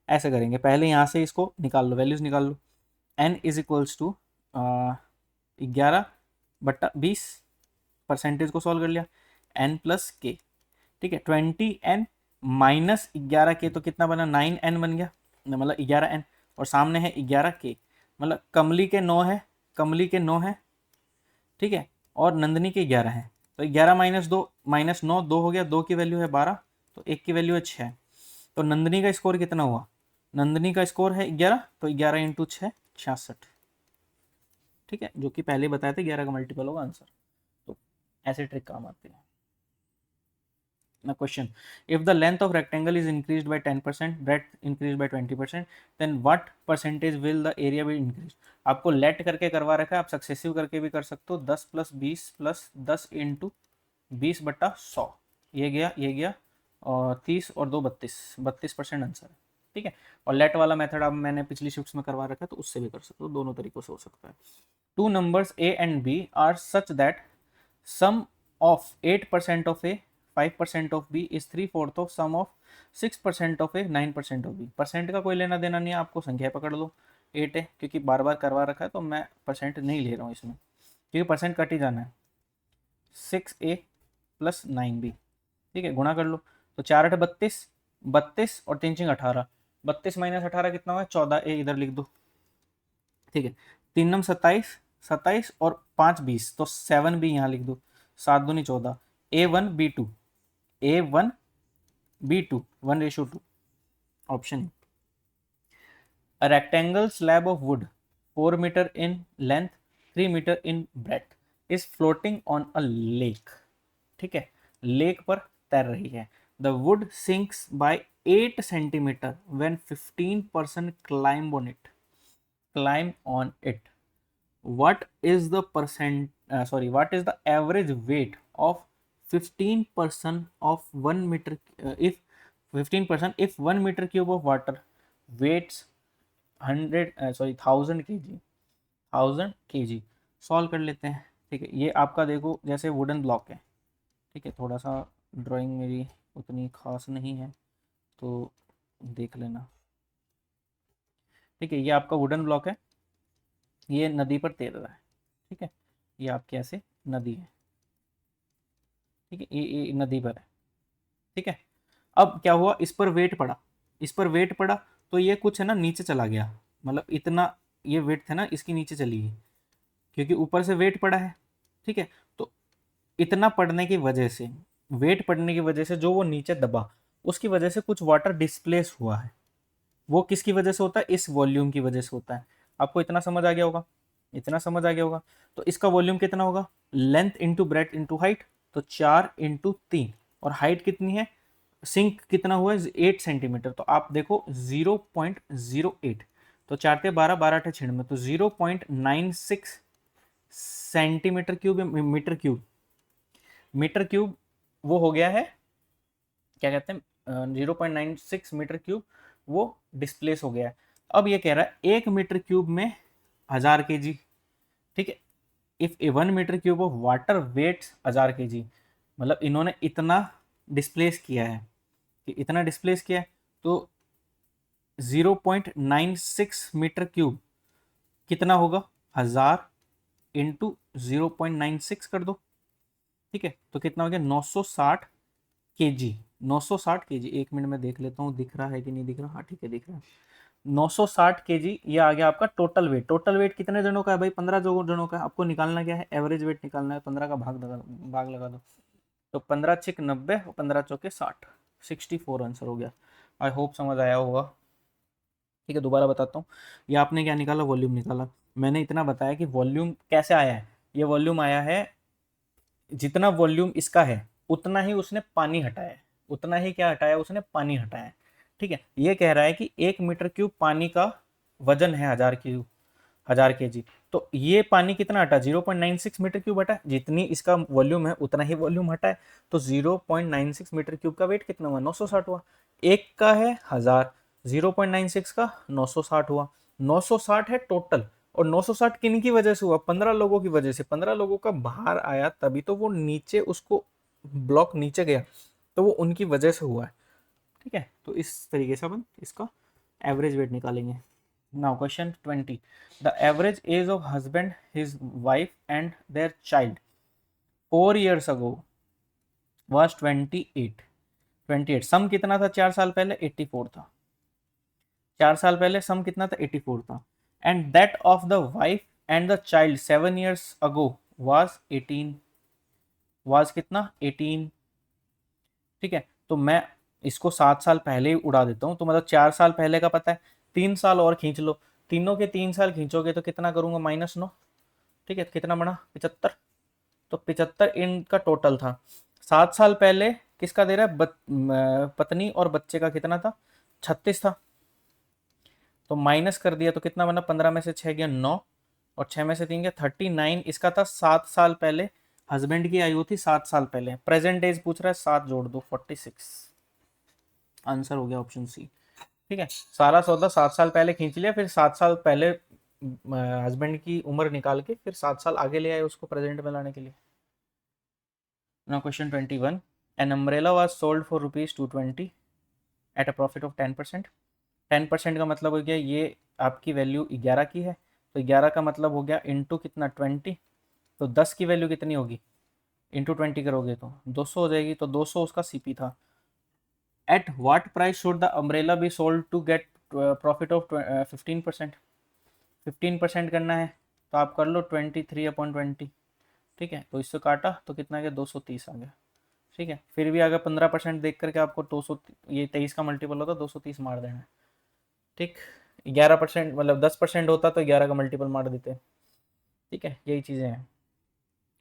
ऐसे करेंगे, पहले यहाँ से इसको निकाल लो, वैल्यूज निकाल लो। n is equals to 11/20, percentage को सॉल्व कर लिया, n प्लस के। ठीक है, 20n माइनस 11k तो कितना बना, 9n बन गया, मतलब 11n, और सामने है 11k, मतलब कमली के 9 है, कमली के 9 है। ठीक है, और नंदिनी के 11 है, तो 11 माइनस 2 माइनस 9, 2 हो गया, 2 की वैल्यू है 12, तो 1 की वैल्यू है 6। तो नंदिनी का स्कोर कितना हुआ, नंदिनी का स्कोर है 11, तो 11 इंटू 6 66। ठीक है, जो कि पहले बताया था 11 का मल्टीपल होगा आंसर। तो ऐसे ट्रिक काम आती है ना। Question, if the length of rectangle is increased by 10%, breadth increase by 20%, then what percentage will the area be increase. आपको लेट करके करवा रखा है, आप सक्सेसिव करके भी कर सकते हो, 10 प्लस 20 प्लस 10 इंटू 20/100, ये गया, और 30 और 2 32, 32% आंसर है। ठीक है, और लेट वाला मेथड आप मैंने पिछली शिफ्ट्स में करवा रखा है, तो उससे भी कर सकते हो, दोनों तरीकों से हो सकता है। Two numbers a and b are such that sum of 8% of a, 5% of b is 3/4 of sum of 6% of a, 9% of b। Percent का कोई लेना देना नहीं है, आपको संख्या पकड़ लो, 8 है, क्योंकि बार बार करवा रखा है तो मैं परसेंट नहीं ले रहा हूँ इसमें, क्योंकि परसेंट कट ही जाना है। 6a प्लस 9b, ठीक है, गुणा कर लो, तो 4 8 32, 32 और 3 6 18, 32 माइनस 18 कितना हुआ, 14a इधर लिख दो। ठीक है, 3 9 27, 27 और 5 20, तो 7 भी यहाँ लिख दो, 7 दूनी 14, A1 B2, A1 B2 1:2, option. A rectangle slab of wood 4 meter in length, 3 meter in breadth is floating on a lake। ठीक है, लेक पर तैर रही है। The wood sinks by 8 centimeter when 15% climb on it, climb on it। What is the what is the average weight of 15% of 1 meter, if 15%, if 1 meter cube of water weighs 1000 kg, 1000 kg। Solve कर लेते हैं। ठीक है, ये आपका देखो जैसे wooden block है। ठीक है, थोड़ा सा ड्राइंग मेरी उतनी खास नहीं है तो देख लेना। ठीक है, ये आपका वुडन ब्लॉक है, ये नदी पर तैर रहा है। ठीक है, ये आपके ऐसे नदी है। ठीक है, ये नदी पर है। ठीक है, अब क्या हुआ, इस पर वेट पड़ा, इस पर वेट पड़ा, तो ये कुछ है ना नीचे चला गया, मतलब इतना ये वेट था ना इसकी नीचे चली गई, क्योंकि ऊपर से वेट पड़ा है। ठीक है, तो इतना पड़ने की वजह से, वेट पड़ने की वजह से जो वो नीचे दबा, उसकी वजह से कुछ वाटर डिस्प्लेस हुआ है। वो किसकी वजह से होता है, इस वॉल्यूम की वजह से होता है। आपको इतना समझ आ गया होगा, इतना समझ आ गया होगा। तो इसका वॉल्यूम कितना होगा, length into breadth into height, तो 4 इंटू 3, और हाइट कितनी है, सिंक कितना हुआ है 8 सेंटीमीटर, तो आप देखो 0.08, तो 4 × 12 12 × 6 में, तो 0.96 centimetre cube, metre cube, metre cube वो हो गया है क्या कहते हैं 0.96 मीटर क्यूब वो डिस्प्लेस हो गया है। अब ये कह रहा है 1 मीटर क्यूब में 1000 केजी, ठीक है। If a 1 metre cube of water weighs 1000 KG, मतलब इन्होंने इतना डिस्प्लेस किया है कि इतना डिस्प्लेस किया है, तो 0.96 मीटर क्यूब कितना होगा, 1000 इंटू 0.96 कर दो, ठीक है। तो कितना हो गया 960 केजी। 960 केजी, 1 मिनट में देख लेता हूँ दिख रहा है कि नहीं दिख रहा, हाँ ठीक है दिख रहा है। 960 केजी ये आ गया आपका टोटल वेट। टोटल वेट कितने जनों का है भाई, 15 जनों का है। आपको निकालना क्या है, एवरेज वेट निकालना है। 15 का भाग लगा दो, तो 15 छिक 90 और 15 चौके 60, 64 आंसर हो गया। आई होप समझ आया होगा। ठीक है, दोबारा बताता हूँ। ये आपने क्या निकाला, वॉल्यूम निकाला। मैंने इतना बताया कि वॉल्यूम कैसे आया है। ये वॉल्यूम आया है, जितना वॉल्यूम इसका है उतना ही उसने पानी हटाया है, उतना ही क्या हटाया, उसने पानी हटाया है। ठीक है, ये कह रहा है कि 1 मीटर क्यूब पानी का वजन है 1000 केजी। तो ये पानी कितना हटा, 0.96 मीटर क्यूब हटा। जितनी इसका वॉल्यूम है उतना ही वॉल्यूम हटा है। तो 0.96 मीटर क्यूब का वेट कितना हुआ, 960 हुआ। एक का है 1000, 0.96 का 960 हुआ। 960 है टोटल, और 960 किन की वजह से हुआ, 15 लोगों की वजह से। 15 लोगों का बाहर आया तभी तो वो नीचे, उसको ब्लॉक नीचे गया, तो वो उनकी वजह से हुआ है। ठीक है, तो इस तरीके से अपन इसका एवरेज वेट निकालेंगे। Now question 20, the average age of husband, his wife and their child 4 years ago was 28। सम कितना था 4 साल पहले, 84 था। 4 साल पहले सम कितना था, 84 था। And that of the wife and the child 7 years ago was 18, was कितना 18। ठीक है, तो मैं इसको 7 साल पहले ही उड़ा देता हूँ। तो मतलब 4 साल पहले का पता है, 3 साल और खींच लो। तीनों के 3 साल खींचोगे तो कितना करूंगा, -9। ठीक है, कितना बना 75। तो 75 इनका टोटल था। 7 साल पहले किसका दे रहा है, पत्नी और बच्चे का कितना था, 36 था। तो माइनस कर दिया तो कितना बना, 15 में से 6 गया 9, और 6 में से 3 गया 39। इसका था 7 साल पहले। हस्बैंड की आयु थी 7 साल पहले। प्रेजेंट एज पूछ रहा है, 7 जोड़ दो 46। आंसर हो गया ऑप्शन सी। ठीक है, सारा सौदा 7 साल पहले खींच लिया, फिर 7 साल पहले हस्बैंड की उम्र निकाल के फिर 7 साल आगे ले आए उसको प्रेजेंट में लाने के लिए। Now question 21, an umbrella was sold for ₹220 at a profit of 10%। 10% का मतलब हो गया, ये आपकी वैल्यू 11 की है, तो 11 का मतलब हो गया इंटू कितना 20। तो 10 की वैल्यू कितनी होगी, इंटू 20 करोगे तो 200 हो जाएगी। तो 200 उसका सीपी था। At what price should the umbrella be sold to get profit of 15%। 15% करना है तो आप कर लो 23/20। ठीक है, तो इससे काटा तो कितना आ गया, 230 आ गया। ठीक है, फिर भी अगर 15% देख करके आपको 200, ये 23 का मल्टीपल होता 230 मार देना है। ठीक, 11% मतलब 10% होता तो 11 का मल्टीपल मार देते। ठीक है, यही चीज़ें हैं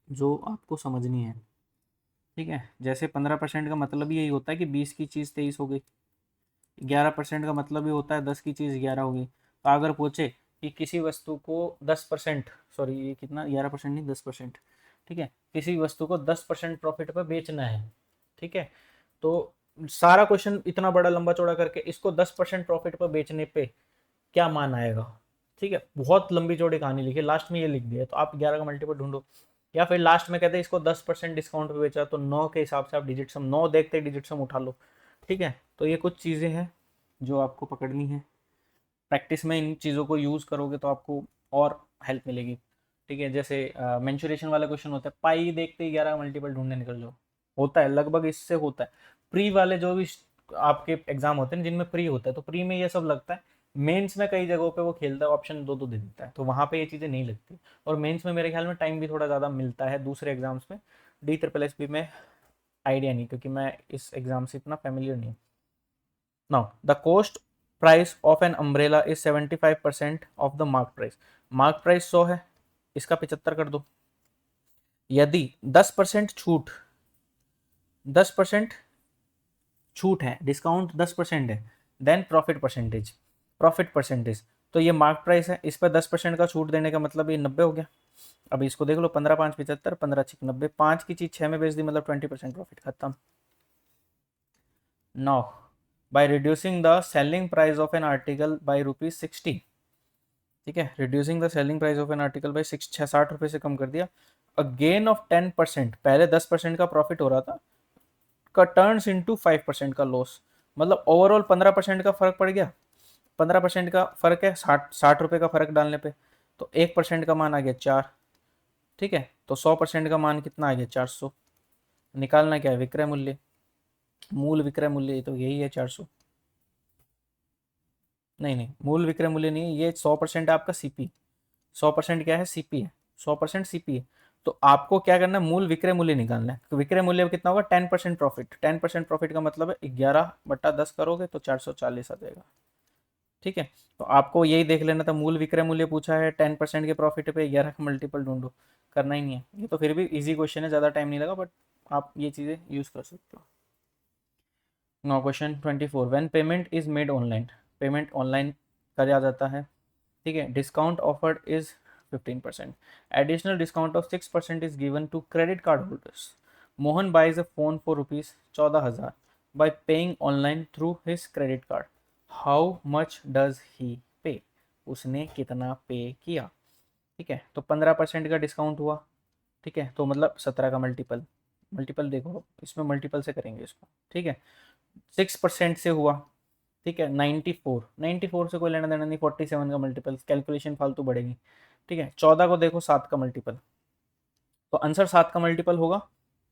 जो आपको समझनी है। ठीक है, जैसे 15% का मतलब यही होता है कि 20 की चीज़ 23 हो गई। 11% का मतलब ये होता है 10 की चीज़ 11 होगी। तो अगर पूछे कि किसी वस्तु को 10%, सॉरी ये कितना, 11% नहीं 10%। ठीक है, किसी वस्तु को 10% प्रॉफिट पर बेचना है। ठीक है, तो सारा क्वेश्चन इतना बड़ा लंबा चौड़ा करके इसको 10% प्रॉफिट पर बेचने पे क्या मान आएगा। ठीक है, बहुत लंबी चौड़ी कहानी लिखी, लास्ट में ये लिख दिया। तो आप 11 का मल्टीपल ढूंढो, या फिर लास्ट में कहते हैं इसको 10% डिस्काउंट पे बेचा, तो 9 के हिसाब से आप डिजिट सम 9 देखते डिजिट सम उठा लो। ठीक है, तो ये कुछ चीज़ें हैं जो आपको पकड़नी है। प्रैक्टिस में इन चीज़ों को यूज़ करोगे तो आपको और हेल्प मिलेगी। ठीक है, जैसे मेंचुरेशन वाला क्वेश्चन होता है, पाई देखते ही 11 मल्टीपल ढूंढने निकल जाओ, होता है लगभग इससे होता है। प्री वाले जो भी आपके एग्जाम होते हैं जिनमें प्री होता है, तो प्री में ये सब लगता है। मेंस में कई जगहों पे वो खेलता है, ऑप्शन दो दो दे देता है, तो वहाँ पे ये चीज़ें नहीं लगती। और मेंस में मेरे ख्याल में टाइम भी थोड़ा ज़्यादा मिलता है दूसरे एग्जाम्स में। DSSS में आइडिया नहीं, क्योंकि मैं इस एग्जाम से इतना फेमिलियर नहीं। Now the cost price of an umbrella is 75% of the mark price. Mark price 100 है, इसका 75 कर दो। यदि 10% छूट, 10% छूट है, डिस्काउंट 10% है, देन प्रॉफिट परसेंटेज। तो ये मार्क प्राइस है, इस पर 10% का छूट देने का मतलब ये 90 हो गया। अब इसको देख लो, 15 5 75, 15 6 90, 5 की चीज 6 में बेच दी, मतलब 20% प्रॉफिट खत्म। Now by reducing the selling price of an article by ₹60, ठीक है, reducing the selling price of an article by 60 से कम कर दिया, अ गेन ऑफ 10%, पहले 10% का प्रॉफिट हो रहा था, का टर्न्स इनटू 5% का लॉस, मतलब ओवरऑल 15% का फर्क पड़ गया। 15% का फर्क है, 60 रुपये का फर्क डालने पे, तो 1% का मान आ गया 4, ठीक है, तो 100% का मान कितना आ गया 400। निकालना क्या है, विक्रय मूल्य, मूल विक्रय मूल्य, तो यही है 400। नहीं नहीं, मूल विक्रय मूल्य नहीं है ये, 100% है आपका सीपी, 100% क्या है, सीपी है, 100% सीपी है। तो आपको क्या करना है, मूल विक्रय मूल्य निकालना है। तो विक्रय मूल्य कितना होगा, 10% प्रॉफिट, 10% प्रॉफिट का मतलब है 11/10 करोगे तो 440 आ जाएगा, ठीक है। तो आपको यही देख लेना था, मूल विक्रय मूल्य पूछा है, 10% के प्रॉफिट पे 11 का मल्टीपल ढूंढो, करना ही नहीं है ये, तो फिर भी इजी क्वेश्चन है, ज़्यादा टाइम नहीं लगा, बट आप ये चीज़ें यूज़ कर सकते हो। Now question 24, when payment is made online, payment online करा जाता है, ठीक है, discount offered is 15%, additional discount of 6% is given to credit card holders, Mohan buys a phone for ₹14,000 by paying online through his credit card, how much does he pay, उसने कितना पे किया, ठीक है। तो 15% का डिस्काउंट हुआ, ठीक है, तो मतलब 17 का मल्टीपल, मल्टीपल देखो इसमें मल्टीपल से करेंगे इसको, ठीक है, 6% से हुआ, ठीक है, 94, 94 से कोई लेना देना नहीं, 47 का मल्टीपल, कैलकुलेशन फालतू बढ़ेगी, ठीक है। 14 को देखो 7 का मल्टीपल, तो आंसर 7 का मल्टीपल होगा,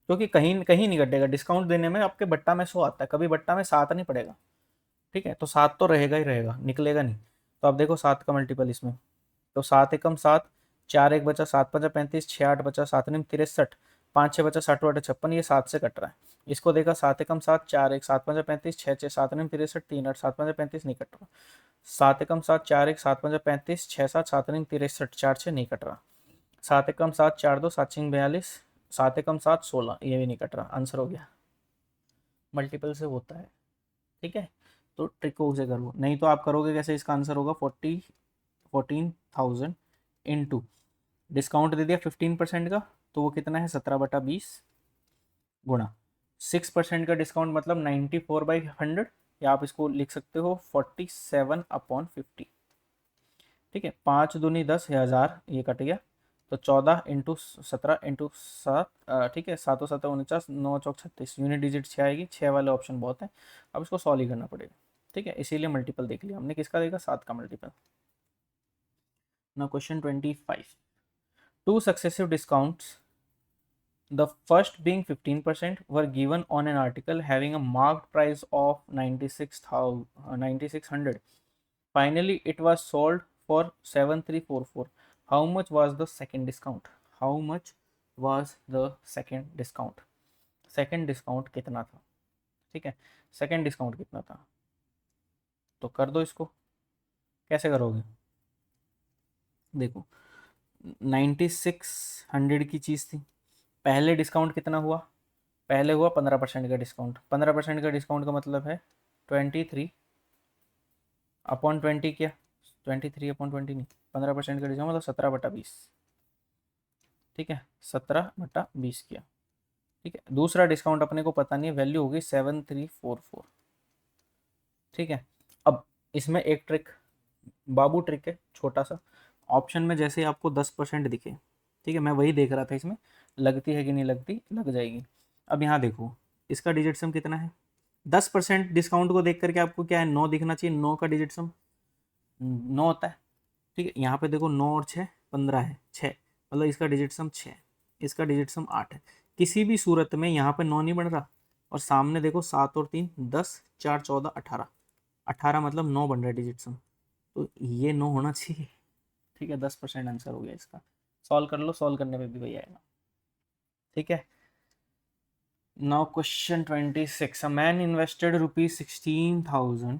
क्योंकि कहीं कहीं नहीं घटेगा, डिस्काउंट देने में आपके बट्टा में 100 आता है, कभी बट्टा में 7 नहीं पड़ेगा, ठीक है, तो 7 तो रहेगा ही रहेगा, निकलेगा नहीं। तो आप देखो 7 का मल्टीपल इसमें, तो 7 एकम 7, 4 एक बचा, 7 पचा 35, 6 8 बचा, 7 निम 63, 5 6 बचा 60 8 56, ये 7 से कट रहा है। इसको देखा 7 एकम 7, 4 1 7 5 35, 6 6 7 निम 63, 3 8 7 5 35, नहीं कट रहा। 7 एकम 7, 4 1 7 5 35, 6 7 7 निम 63, 4 6 नहीं कट रहा। 7 एकम 7, 4 2 7 6 42, 7 एकम 7 16, ये भी नहीं कट रहा, आंसर हो गया। मल्टीपल से होता है, ठीक है, तो ट्रिक को उसे करो, नहीं तो आप करोगे कैसे, इसका आंसर होगा 14,000 इंटू, डिस्काउंट दे दिया 15% का, तो वो कितना है 17/20, गुणा 6% का डिस्काउंट मतलब 94/100, या आप इसको लिख सकते हो 47/50, ठीक है, 5 दूनी 10, 1000 ये कट गया, तो 14 × 17 × 7, ठीक है, 7 7 49, 9 4 36, यूनिट डिजिट 6 आएगी, 6 वाले ऑप्शन बहुत है, अब इसको सॉल्व ही करना पड़ेगा, ठीक है, इसीलिए मल्टीपल देख लिया हमने, किसका देखा, 7 का multiple. Now question 25, two successive discounts, the first being 15%, were given on an article having a marked price of 9600. Finally it was sold for 7344. How much was the second discount? How much was the second discount? Second discount कितना था, ठीक है, second discount कितना था, तो कर दो इसको, कैसे करोगे, देखो 9600 की चीज़ थी, पहले डिस्काउंट कितना हुआ, पहले हुआ 15% का डिस्काउंट, 15% का डिस्काउंट का मतलब है 23/20 क्या, 23/20 नहीं, 15% का डिस्काउंट मतलब 17/20, ठीक है, 17/20 किया, ठीक है। दूसरा डिस्काउंट अपने को पता नहीं है, वैल्यू होगी 7344, ठीक है। अब इसमें एक ट्रिक, बाबू ट्रिक है छोटा सा, ऑप्शन में जैसे आपको 10% दिखे, ठीक है, मैं वही देख रहा था, इसमें लगती है कि नहीं लगती, लग जाएगी। अब यहाँ देखो इसका डिजिट सम कितना है, 10% डिस्काउंट को देख करके आपको क्या है, 9 दिखना चाहिए, 9 का डिजिट सम 9 होता है, ठीक है, यहाँ पे देखो 9 और 6 15 है, 6 मतलब इसका डिजिट सम 6, इसका डिजिट सम 8 है, किसी भी सूरत में यहाँ पे 9 नहीं बन रहा, और सामने देखो 7 और 3 10, 4 14 18, 18 मतलब 9 बन रहा है डिजिट सम, तो ये 9 होना चाहिए, ठीक है, 10% आंसर हो गया इसका, सॉल्व कर लो, सॉल्व करने पे भी वही आएगा, ठीक है। Now question 26, a man invested ₹16,000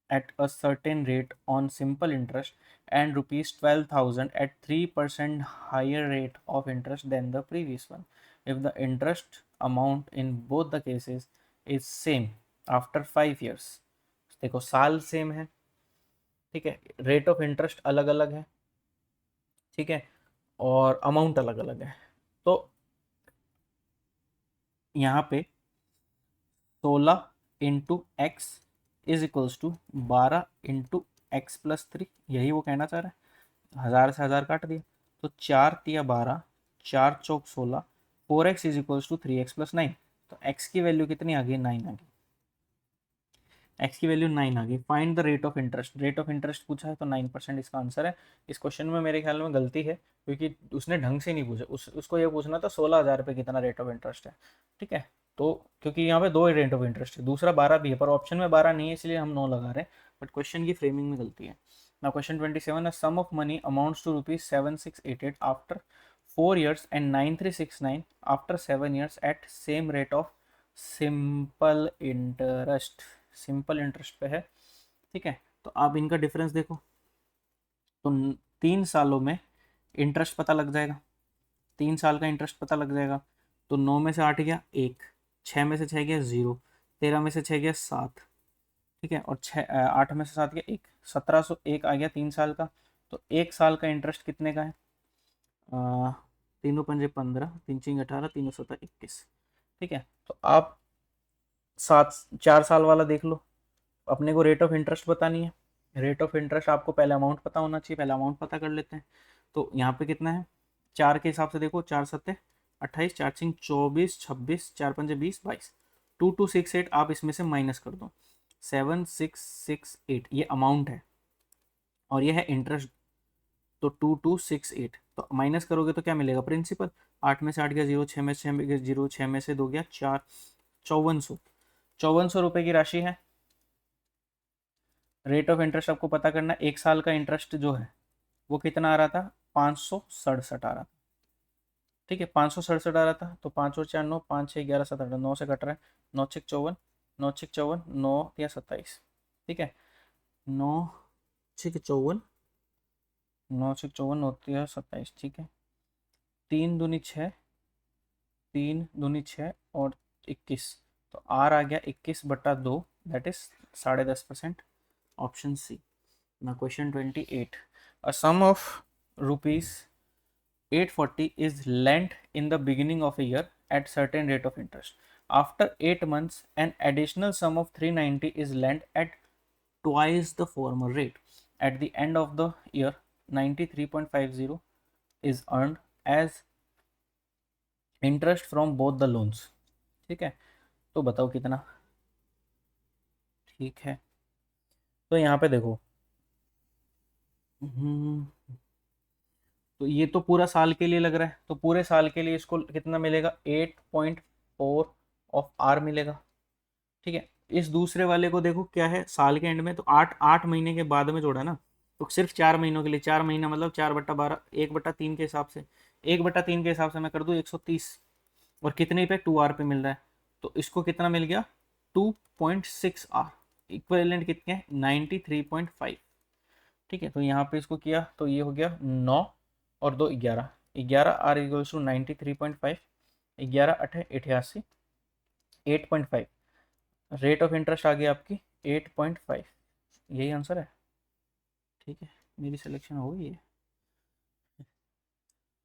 at a certain rate on simple interest and ₹12,000 at 3% higher rate of interest than the previous one. If the interest amount in both the cases is same after 5 years, देखो साल same है, ठीक है, rate of interest अलग अलग है, ठीक है, और अमाउंट अलग अलग है, तो यहाँ पे 16 into x is equals to 12 into x plus 3, यही वो कहना चाह रहा है। 1000 से 1000 काट दिया, तो 4 तिया 12, 4 चौक 16, 4x is equals to 3x plus 9। तो x की वैल्यू कितनी आ गई? 9 आ गई। x की वैल्यू 9 आ गई। Find the rate of interest. Rate of interest पूछा है तो 9% इसका आंसर है। इस क्वेश्चन में मेरे ख्याल में गलती है, क्योंकि उसने ढंग से नहीं पूछा। उसको ये पूछना था 16,000 पे कितना रेट ऑफ इंटरेस्ट है, ठीक है। तो क्योंकि यहाँ पे दो रेट ऑफ इंटरेस्ट है, दूसरा 12 भी है, पर ऑप्शन में 12 नहीं है, इसलिए हम 9 लगा रहे हैं। बट क्वेश्चन की फ्रेमिंग में गलती है। Now question 27, sum of money amounts to ₹7688 after 4 years and 9369 after 7 years at same rate of simple interest. Simple interest पे है, ठीक है। तो आप इनका डिफरेंस देखो, तो 3 सालों में इंटरेस्ट पता लग जाएगा। 3 साल का इंटरेस्ट पता लग जाएगा। तो 9 में से 8 गया 1, 6 में से 6 गया 0, 13 में से 6 गया 7, ठीक है। और 8 में से 7 गया 1, 1701 आ गया 3 साल का। तो 1 साल का इंटरेस्ट कितने का है? तीनों पंजे 15, 3 चिंग 18, तीनों 7 21, ठीक है। तो आप 4 साल वाला देख लो। अपने को रेट ऑफ इंटरेस्ट बतानी है। रेट ऑफ इंटरेस्ट आपको पहले अमाउंट पता होना चाहिए, पहले अमाउंट पता कर लेते हैं। तो यहाँ पे कितना है? 4 के हिसाब से देखो, 4 सत्ते 28, 4 सिंह 24, 26, 4 पंजे 20, 22, 2268 आप इसमें से माइनस कर दो। 7668 ये अमाउंट है और ये है इंटरेस्ट। तो 2268 तो माइनस करोगे तो क्या मिलेगा? प्रिंसिपल। 8 में से 8 गया 0, 6 में से 6 गया 0, 6 में से 2 गया 4, 5400 रुपए की राशि है। रेट ऑफ इंटरेस्ट आपको पता करना। 1 साल का इंटरेस्ट जो है वो कितना आ रहा था? 567 आ रहा था, ठीक है। 567 आ रहा था। तो 5 और 4 9, 5 6 11 7 8, 9 से कट रहा है। 9 6 54, 9 6 54, 9 या 27, ठीक है। 9 6 54, 9 6 54, 9 या 27, ठीक है। 3 दूनी 6, 3 दूनी 6 और 21, तो आर आ गया 21/2, that is 10.5%। Option C. Now question 28. A sum of rupees 840 is lent in the beginning of a year at certain rate of interest. After 8 months, an additional sum of 390 is lent at twice the former rate. At the end of the year, 93.50 is earned as interest from both the loans. ठीक है, तो बताओ कितना? ठीक है, तो यहाँ पे देखो, तो ये तो पूरा साल के लिए लग रहा है, तो पूरे साल के लिए इसको कितना मिलेगा? 8.4 ऑफ आर मिलेगा, ठीक है। इस दूसरे वाले को देखो क्या है, साल के एंड में, तो 8 महीने के बाद में जोड़ा ना, तो सिर्फ 4 महीनों के लिए। 4 महीना मतलब 4/12, 1/3 के हिसाब से, 1/3 के हिसाब से मैं कर दूँ 130, और कितने पे? 2 आर पे मिल रहा है। तो इसको कितना मिल गया? 2.6 आर। इक्विवेलेंट कितने हैं? 93.5, ठीक है। तो यहाँ पे इसको किया तो ये हो गया 9 और 2 11, 11 R equals to 93.5, 11 8 88, 8.5। Rate of interest आ गई आपकी 8.5, यही आंसर है, ठीक है। मेरी सिलेक्शन हो गई है।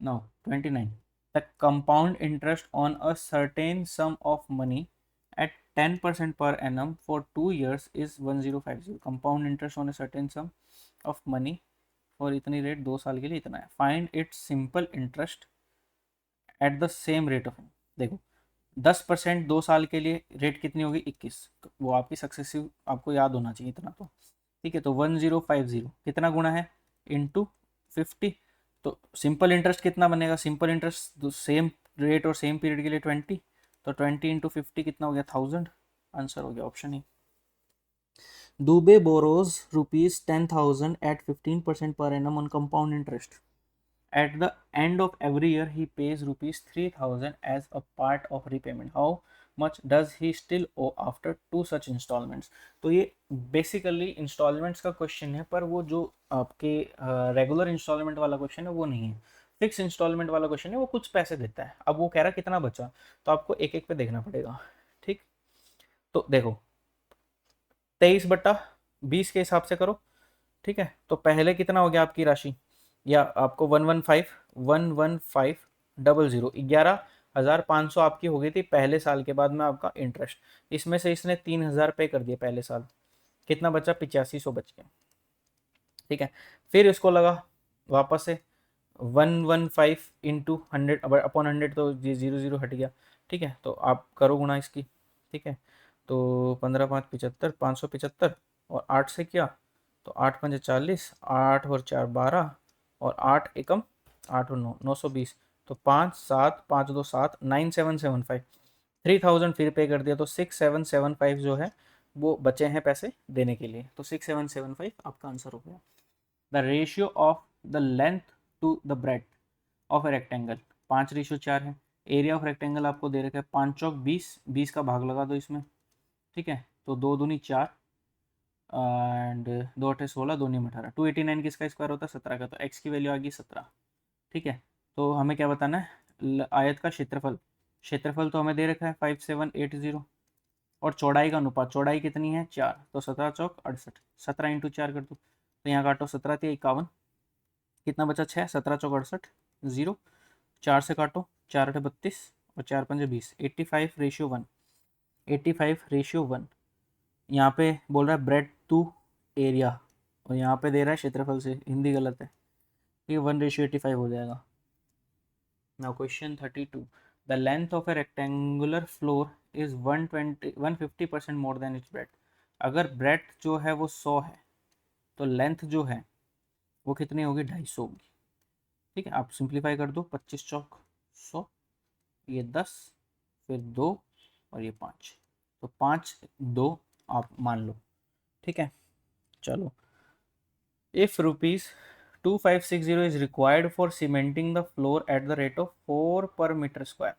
Now 29, the compound interest on a certain some of money at 10% per annum for 2 years is 1050। Compound interest on a certain some of money और इतनी रेट 2 साल के लिए इतना है। Find its simple interest at the same rate of. देखो 10% 2 साल के लिए रेट कितनी होगी? 21, वो आपकी सक्सेसिव, आपको याद होना चाहिए इतना तो, ठीक है। तो 1050 कितना गुना है? इंटू 50। तो सिंपल इंटरेस्ट कितना बनेगा? सिंपल इंटरेस्ट सेम रेट और सेम पीरियड के लिए 20, तो 20 इंटू 50 कितना हो गया? 1000। आंसर हो गया option E. Dubey borrows ₹10,000 at 15% per annum on compound interest. At the end of every year, he pays ₹3,000 as a part of repayment. How much does he still owe after 2 such installments? तो ये basically installments का question है, पर वो जो आपके regular instalment वाला question है वो नहीं है, फिक्स इंस्टॉलमेंट वाला क्वेश्चन है, वो कुछ पैसे देता है। अब वो कह रहा कितना बचा, तो आपको एक एक पे देखना पड़ेगा, ठीक। तो देखो 23/20 के हिसाब से करो, ठीक है। तो पहले कितना हो गया आपकी राशि, या आपको 115 11500, 11 1500 आपकी हो गई थी पहले साल के बाद में आपका इंटरेस्ट, इसमें से इसने 3000 पे कर दिए पहले साल, कितना बचा 8500 बच गया। ठीक है, फिर इसको लगा वापस से 115 इंटू 100 अपॉन 100, तो ये 0 0 हट गया। ठीक है, तो आप करो गुणा इसकी। ठीक है, तो 15 5 75, 575 और 8 से किया तो 8 5 40, 8 और 4 12 और 8 एकम 8 और 9 920, तो 5 7 5 2 7 9775, 3000 फिर पे कर दिया, तो 6775 जो है वो बचे हैं पैसे देने के लिए, तो 6775 आपका आंसर हो गया। The ratio of the length to the breadth of a rectangle 5:4 है। एरिया ऑफ रेक्टेंगल आपको दे रखा है 5 चौक 20, 20 का भाग लगा दो इसमें। ठीक है, तो 2 दूनी 4 एंड 2 अठे 16, 2 नीम 18, 289 किसका स्क्वायर होता है 17 का, तो एक्स की वैल्यू आ गई 17। ठीक है, तो हमें क्या बताना है, आयत का क्षेत्रफल, क्षेत्रफल तो हमें दे रखा है 5780 और चौड़ाई का अनुपात, चौड़ाई कितनी है 4, तो 17 चौक 68, 17 इंटू 4 कर दो, तो यहाँ काटो 17 थी 51, कितना बचा 6, 17 चौक 68, 0, 4 से काटो 4 अठे 32 और 4 पंजे 20, 85:1, 85:1। यहाँ पे बोल रहा है ब्रेड टू एरिया और यहाँ पे दे रहा है क्षेत्रफल से, हिंदी गलत है, ये 1:85 हो जाएगा। Now question 32, the length of A rectangular floor is 150% more than it's bread. अगर ब्रेड जो है वो 100 है तो लेंथ जो है वो कितनी होगी, 250 होगी। ठीक है, आप सिंप्लीफाई कर दो, 25 चौक 100, ये 10, फिर 2 और ये 5, तो 5 2 आप मान लो। ठीक है, चलो, if ₹2560 is required for cementing the floor at the rate of 4 पर मीटर स्क्वायर।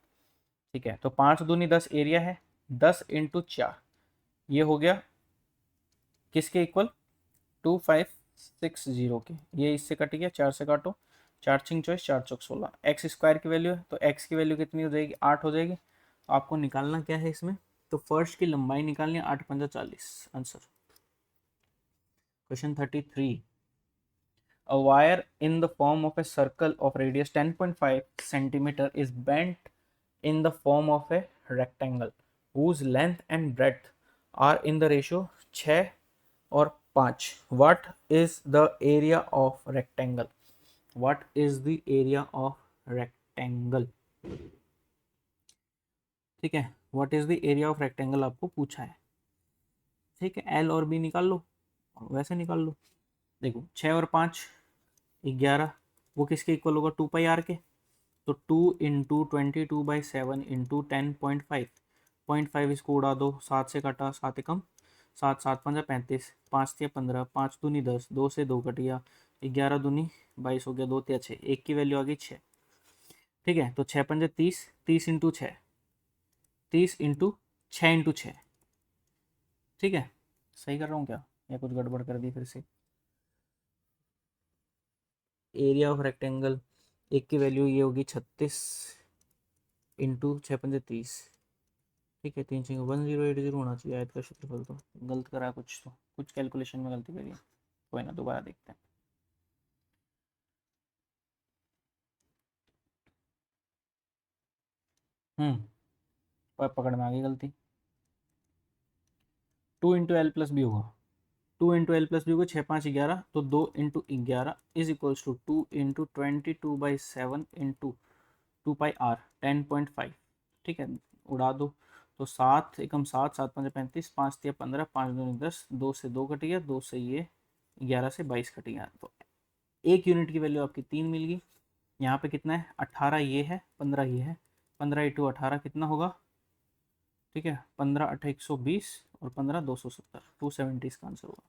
ठीक है, तो 5 दूनी 10 एरिया है, 10 इंटू 4 ये हो गया किसके इक्वल, 2560 के, ये इससे कट गया, 4 से काटो, 4 छिंग 24, 4 चौक 16, एक्स स्क्वायर की वैल्यू है, तो एक्स की वैल्यू कितनी हो जाएगी, 8 हो जाएगी। आपको निकालना क्या है इसमें, तो फर्श की लंबाई निकालनी है, 8 पंजा 40, answer. Question 33, a wire in the form of a circle of radius 10.5 centimeter is bent in the form of a rectangle whose length and breadth are in the ratio 6 और 5. What is the area of rectangle? What is the area of rectangle? ठीक है, what is the area of rectangle आपको पूछा है। ठीक है, L और B निकाल लो, वैसे निकाल लो। देखो 6 और 5 11, वो किसके इक्वल होगा, 2πr के, तो 2 इंटू 22/7 इंटू 10.5, 0.5 इसको उड़ा दो, 7 से कटा, 7 एकम 7, 7 पंजा 35, 5 तिया 15, 5 दूनी 10, 2 से 2 कट गया, 11 दूनी 22 हो गया, 2 तिया 6, एक की वैल्यू आ गई 6। ठीक है, तो 6 पंजे 30, 30 इंटू 6, 30 इंटू 6 इंटू 6। ठीक है, सही कर रहा हूँ क्या या कुछ गड़बड़ कर दी फिर से। एरिया ऑफ रेक्टेंगल एक की वैल्यू ये होगी 36 इंटू 6 पंजे 30। ठीक है, 3 6 1080 होना चाहिए आयत का क्षेत्रफल, तो गलत करा कुछ, तो कुछ कैलकुलेशन में गलती करी है, कोई ना दोबारा देखते हैं। पर पकड़ में आ गई गलती, 2 इंटू एल प्लस बी होगा, 2 इंटू एल प्लस बी को 6 5 11, तो 2 into 11 is equals to 2 into 22/7 into 2πr 10.5। ठीक है, उड़ा दो, तो 7 एकम 7, 7 पंजे 35, 5 तिया 15, 5 दूनी 10, 2 से 2 कट गया, 2 से ये 11 से 22 कट गया, तो एक यूनिट की वैल्यू आपकी 3 मिल गई। यहाँ पे कितना है, 18 ये है, 15 ये है, 15 इंटू 18 कितना होगा। ठीक है, 15 8 120 और 15 270, 270 इसका आंसर होगा।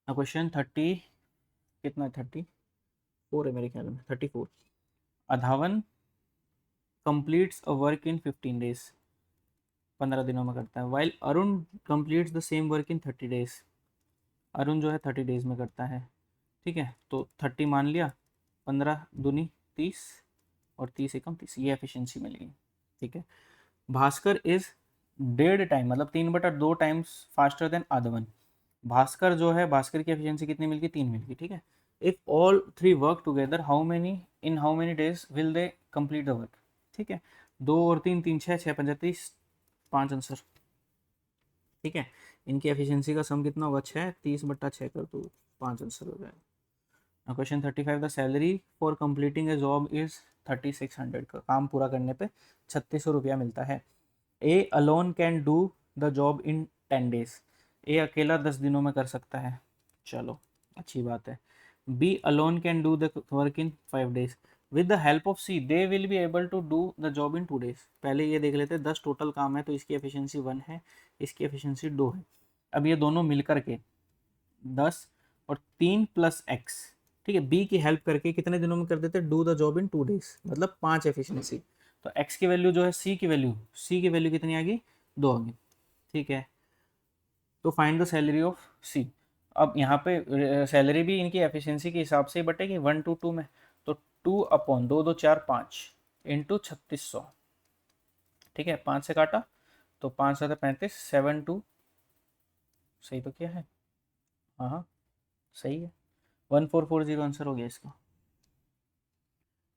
क्वेश्चन 30 कितना है, 34 है मेरे ख्याल में, 34, Adhavan completes a work in 15 days, 15 दिनों में करता है, while Arun completes the same work in 30 days, Arun जो है 30 डेज में करता है। ठीक है, तो 30 मान लिया, 15 दूनी 30 और 30 एकम 30, ये एफिशिएंसी मिलेगी। ठीक है, भास्कर इज 1.5 टाइम मतलब 3/2 टाइम्स फास्टर देन आदवन। भास्कर जो है, भास्कर की एफिशिएंसी कितनी मिल गई, 3 मिल गई। ठीक है, if all 3 work together how many days will they complete the work. ठीक है, 2 और 3 3 6 6 पंजा 30, 5 आंसर। ठीक है, इनकी एफिशिएंसी का सम कितना होगा 6, 30/6 कर दो, 5 आंसर हो जाएगा। Question 35, the salary for completing A job is 3600 का काम पूरा करने पे 3600 रुपया मिलता है। A alone can do the job in 10 days, A अकेला 10 दिनों में कर सकता है, चलो अच्छी बात है। B alone can do the work in 5 days, with the help of C they will be able to do the job in 2 days. पहले ये देख लेते हैं, 10 टोटल काम है तो इसकी एफिशिएंसी 1 है, इसकी एफिशिएंसी 2 है। अब ये दोनों मिलकर के 10 और 3 प्लस एक्स, ठीक है, बी की हेल्प करके कितने दिनों में कर देते हैं, do the job in 2 days, मतलब 5 एफिशिएंसी। तो एक्स की वैल्यू जो है सी की वैल्यू कितनी आ गई, 2 आ गई। ठीक है, तो फाइंड द सैलरी ऑफ सी। अब यहाँ पे सैलरी भी इनकी एफिशिएंसी के हिसाब से ही बटेगी 1 to 2 में, तो 2/2 5 इंटू 3600। ठीक है, 5 से काटा तो 5 7 35, 7 2, सही तो क्या है, हाँ हाँ सही है, 1440 आंसर हो गया इसका।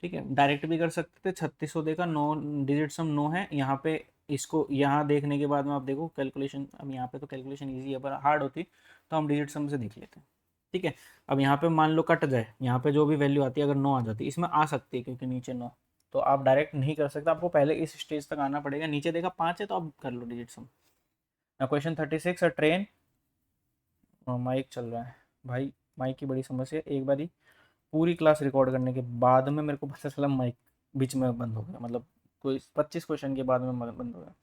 ठीक है, डायरेक्ट भी कर सकते थे, 3600 देगा, 9 डिजिट सम 9 है यहाँ पे। इसको यहाँ देखने के बाद में आप देखो कैलकुलेशन, अब यहाँ पे तो कैलकुलेशन इजी है, पर हार्ड होती तो हम डिजिट सम से देख लेते हैं। ठीक है, अब यहाँ पे मान लो कट जाए, यहाँ पे जो भी वैल्यू आती है अगर 9 आ जाती, इसमें आ सकती है क्योंकि नीचे 9, तो आप डायरेक्ट नहीं कर सकते, आपको पहले इस स्टेज तक आना पड़ेगा। नीचे देखा 5 है तो आप कर लो digit sum. Question 36, a train, माइक चल रहा है भाई, माइक की बड़ी समस्या है। एक बारी पूरी क्लास रिकॉर्ड करने के बाद में मेरे को पता चला माइक बीच में बंद हो गया, मतलब कोई 25 क्वेश्चन के बाद में बंद हो गया।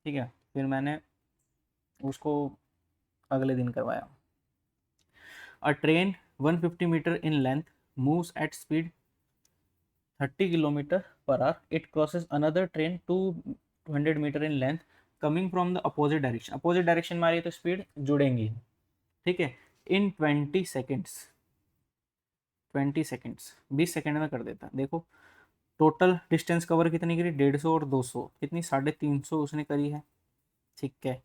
ठीक है, फिर मैंने उसको अगले दिन करवाया। A train 150 metre in length moves at speed 30 kilometre per hour, it crosses another train 200 metre in length coming from the opposite direction. Opposite direction में आ रही है तो स्पीड जुड़ेंगी। ठीक है, इन 20 सेकेंड्स, 20 सेकेंड में कर देता है। देखो टोटल डिस्टेंस कवर कितनी करी, 150 और 200, कितनी 350 उसने करी है। ठीक है,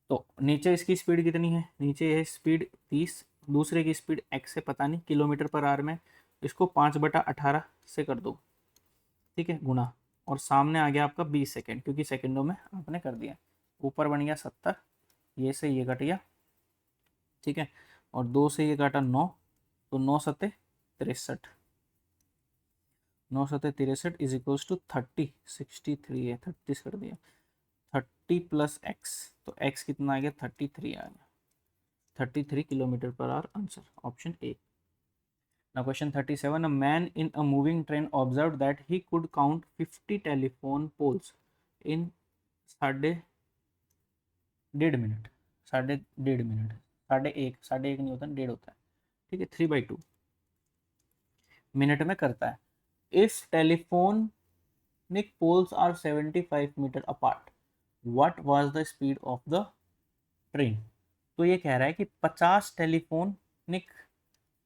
तो नीचे इसकी स्पीड कितनी है, नीचे है स्पीड 30, दूसरे की स्पीड एक्स है पता नहीं किलोमीटर पर आवर में, इसको 5/18 से कर दो। ठीक है, गुना, और सामने आ गया आपका 20 सेकेंड, क्योंकि सेकेंडों में आपने कर दिया। ऊपर बन गया 70, ये से ये कट गया। ठीक है, और 2 से ये काटा 9, तो 9 सत्ते 63, 9 सत्ते 63 इज इक्वल्स टू 30, 63 है, 30 कर दिया, 30 प्लस एक्स, तो एक्स कितना आ गया 33 आ गया, 33 kilometre per our, answer option A. Now question 37, a man in a moving train observed that he could count 50 telephone poles in साढ़े डेढ़ मिनट, साढ़े डेढ़ मिनट, साढ़े एक नहीं होता, डेढ़ होता है। ठीक है, 3/2 मिनट में करता है। If telephonic poles are 75 metre apart, what was the speed of the train. तो ये कह रहा है कि 50 टेलीफोनिक,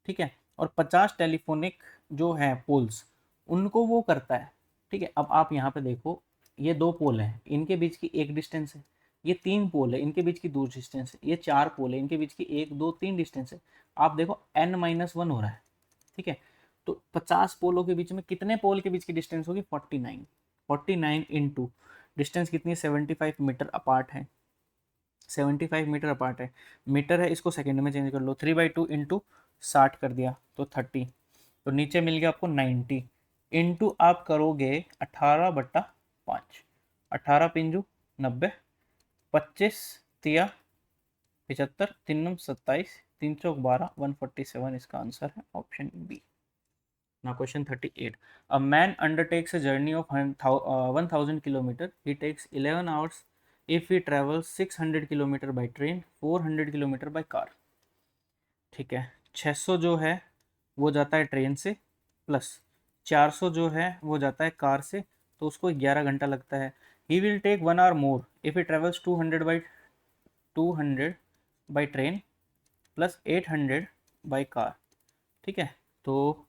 ठीक है, और 50 टेलीफोनिक जो है पोल्स, उनको वो करता है। ठीक है, अब आप यहाँ पे देखो, ये 2 पोल हैं, इनके बीच की एक डिस्टेंस है, ये 3 पोल है, इनके बीच की 2 डिस्टेंस है, ये 4 पोल है, इनके बीच की 1 2 3 डिस्टेंस है। आप देखो n-1 हो रहा है। ठीक है, तो 50 पोलों के बीच में कितने पोल के बीच की डिस्टेंस होगी, 49, 49 इंटू डिस्टेंस कितनी है, 75 मीटर अपार्ट है, 75 मीटर अपार्ट है, मीटर है, इसको सेकंड में चेंज कर लो, 3/2 इंटू 60 कर दिया तो 30, तो नीचे मिल गया आपको 90, इंटू आप करोगे 18/5, 18 पिंजू 90, 25 तिया 75, 3 27, 3 चौक 12, 147 इसका आंसर है option B. Now question 38. A man undertakes a journey of 1000 kilometer. He takes 11 hours if he travels 600 kilometer by train, 400 kilometer by car. ठीक है, 600 जो है वो जाता है ट्रेन से, प्लस 400 जो है वो जाता है कार से, तो उसको 11 घंटा लगता है। He will take 1 hour more if he travels 200 by train plus 800 by car। ठीक है, तो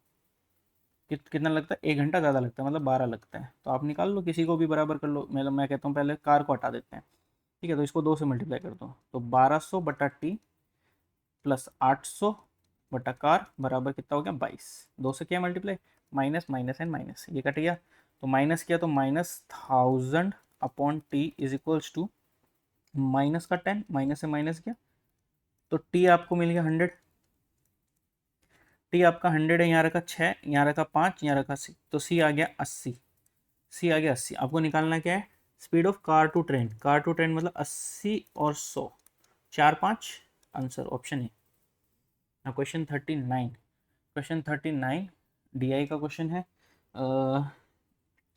कितना लगता है, 1 घंटा ज़्यादा लगता है, मतलब 12 लगता है। तो आप निकाल लो, किसी को भी बराबर कर लो, मतलब मैं कहता हूँ पहले कार को हटा देते हैं। ठीक है, तो इसको 2 से मल्टीप्लाई कर दो, तो 1200/t प्लस 800/कार बराबर कितना हो गया 22, 2 से क्या multiply, minus minus and minus, ये कट गया, तो माइनस किया तो -1000 upon T is equals to minus का 10, माइनस से माइनस किया तो टी आपको मिल गया 100। टी आपका 100 है, यहाँ रखा 6, यहाँ रखा 5, यहाँ रखा 6, तो सी आ गया 80। सी आ गया 80। आपको निकालना क्या है, speed of car to train. Car to train मतलब 80 और 100, 4 5, आंसर ऑप्शन है। अब क्वेश्चन 39, क्वेश्चन 39 डीआई का क्वेश्चन है।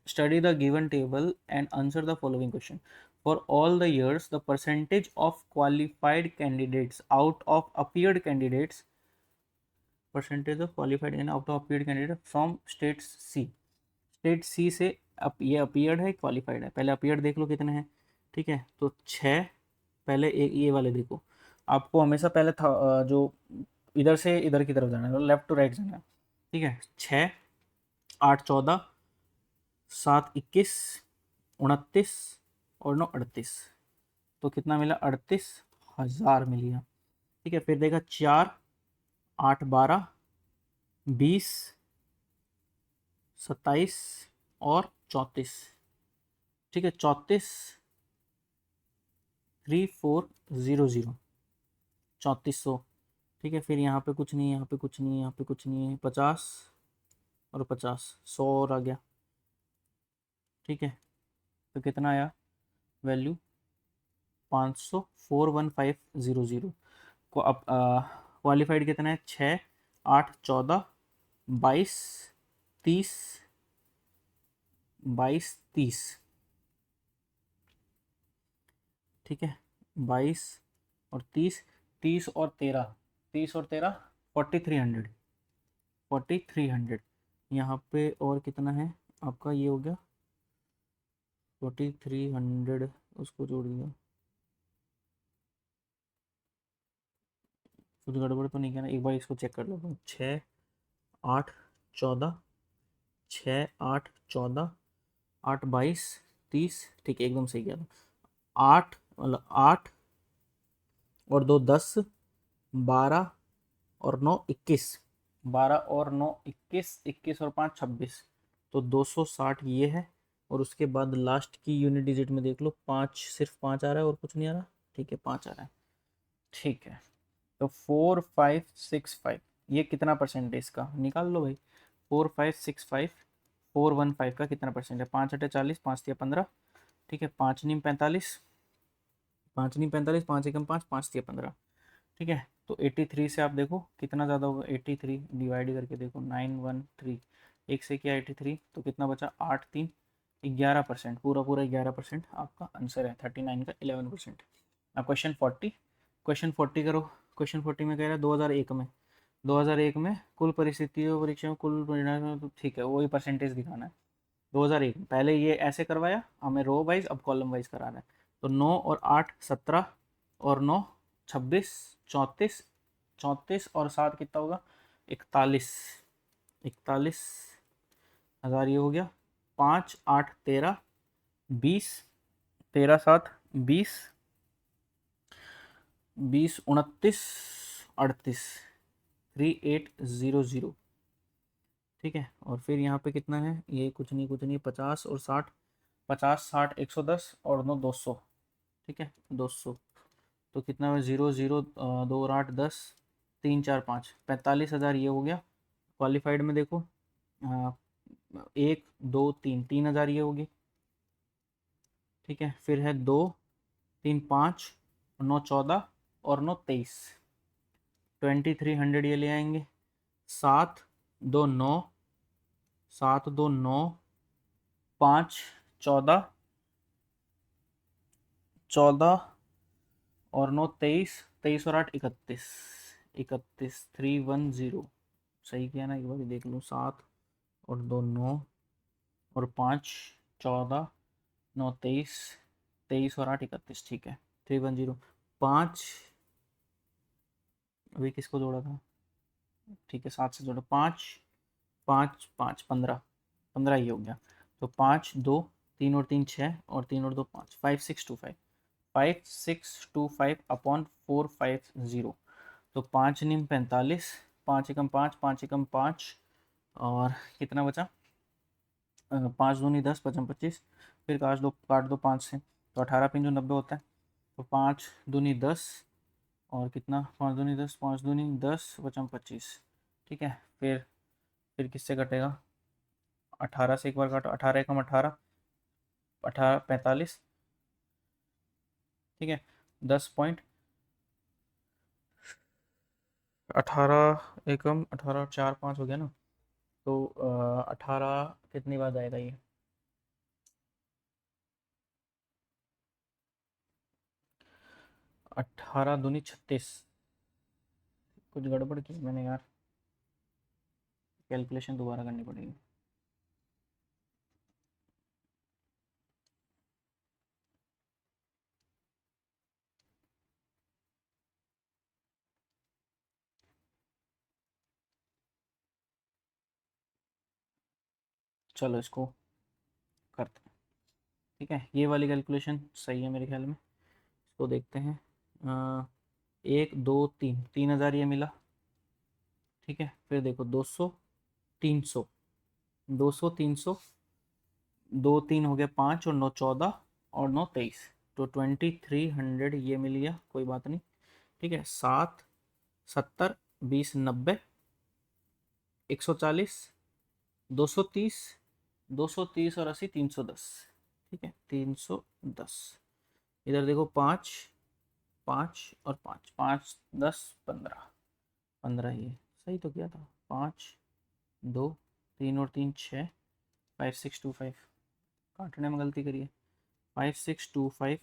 Study the given table and answer the following question. For all the years the percentage of qualified candidates out of appeared candidates, percentage of qualified and out of appeared candidate from state C. State C से ये appeared है, qualified है। पहले appeared देख लो कितने हैं, ठीक है। तो 6, पहले एक ये वाले देखो, आपको हमेशा पहले था जो इधर से इधर की तरफ जाना है, लेफ्ट टू राइट जाना है, ठीक है। 6 8 14 7 21 29 और 9 38, तो कितना मिला, 38,000 मिल गया, ठीक है। फिर देखा 4 8 12 20 27 और 34, ठीक है। 34 3400, 3400, ठीक है। फिर यहाँ पे कुछ नहीं है, यहाँ पे कुछ नहीं है, यहाँ पे कुछ नहीं है। 50 और 50, 100 और आ गया, ठीक है। तो कितना आया वैल्यू, 500, 41500 को। अब क्वालिफाइड कितना है, 6 8 14 22 30 22 30, ठीक है। 22 और 30, 30 और 13, 30 और 13 4300, 4300। यहाँ पे और कितना है आपका, ये हो गया 4300, उसको जोड़ दिया। कुछ गड़बड़ तो नहीं किया ना, एक बार इसको चेक कर लो। 6 8 14, 6 8 14 8 22 30, ठीक है, एकदम सही किया था। 8 मतलब 8 और 2 10, 12 और 9 21, 12 और 9 21, 21 और 5 26, तो 260 ये है। और उसके बाद लास्ट की यूनिट डिजिट में देख लो, 5, सिर्फ 5 आ रहा है और कुछ नहीं आ रहा, ठीक है, 5 आ रहा है, ठीक है। तो 4565, ये कितना परसेंट है इसका, निकाल लो भाई। 4565 415 का कितना परसेंट है, 5 अटे 40, 5 तिया 15, ठीक है। 5 नीम 45, 5 नीम 45, 5 एकम 5, 5 तिया 15, ठीक है। तो 83 से आप देखो कितना ज़्यादा होगा, 83 डिवाइड करके देखो, 913, एक से किया 83, तो कितना बचा, 8 3 11%, पूरा पूरा 11% आपका आंसर है। 39 का 11%। अब क्वेश्चन 40, क्वेश्चन 40 करो। क्वेश्चन 40 में कह रहा है 2001 में, 2001 में कुल परिस्थितियों परीक्षा में कुल परिणाम, तो ठीक है वही परसेंटेज दिखाना है। 2001 में पहले ये ऐसे करवाया हमें रो वाइज, अब कॉलम वाइज कराना है। तो 9 और 8 17 और 9 26, 34, 34 और 7 कितना होगा, 41, 41,000 ये हो गया। 5 8 13 20, 13 7 20, 20 29 38, 3800, ठीक है। और फिर यहाँ पे कितना है, ये कुछ नहीं कुछ नहीं, 50 और 60, 50 60 110 और 9 200, ठीक है, 200, तो कितना है, 0 0 2 और 8 10, 3 4 5, 45,000 ये हो गया। क्वालिफाइड में देखो, 1 2 3, 3,000 ये होगी, ठीक है। फिर है 2 3 5, 9 14 और 9 23, 2300 ये ले आएंगे। 7 2 9, 7 2 9, 5 14, 14 और 9 23, 23 और 8 31, 31 310, सही किया ना, एक बार देख लो। 7 और 2 9 और 5 14, 9 23, 23 और 8 31, ठीक है, 310। 5 अभी किसको जोड़ा था, ठीक है, 7 से जोड़ा, 5 5 5 15, 15 ये हो गया। तो 5 2 3 और 3 6 और 3 और 2 5, 5625, 5625 अपॉन 450, तो 5 निम 45, 5 एकम 5, 5 एकम 5 और कितना बचा, पाँच दूनी 10, पचम 25, फिर काट दो 5 से, तो 18 पिंजो 90 होता है। तो 5 दूनी 10 और कितना, 5 दूनी 10, 5 दूनी 10, पचम 25। ठीक है, फिर किससे कटेगा, 18 से एक बार काटो, 18 एकम 18, 18 45। ठीक है, 10 पॉइंट 18 एकम 18, 4 5 हो गया ना। तो 18 कितनी बार आएगा ये, 18 दूनी 36। कुछ गड़बड़ की मैंने यार, कैलकुलेशन दोबारा करनी पड़ेगी। चलो इसको करते हैं। ठीक है, ये वाली कैलकुलेशन सही है मेरे ख्याल में। इसको देखते हैं। एक दो तीन, 3000 ये मिला। ठीक है, फिर देखो 200, 300, 200 300, दो तीन हो गया 5 और 9 14 और 9 23, तो 2300 ये मिल गया, कोई बात नहीं। ठीक है, 7 70 20 90, 140, 230, 230 और 80, 310। ठीक है, 310। इधर देखो 5 5 और 5 5 10 15, 15 ये सही तो किया था। 5 2 3 और 3 6, 5625, काटने में गलती करिए, 5625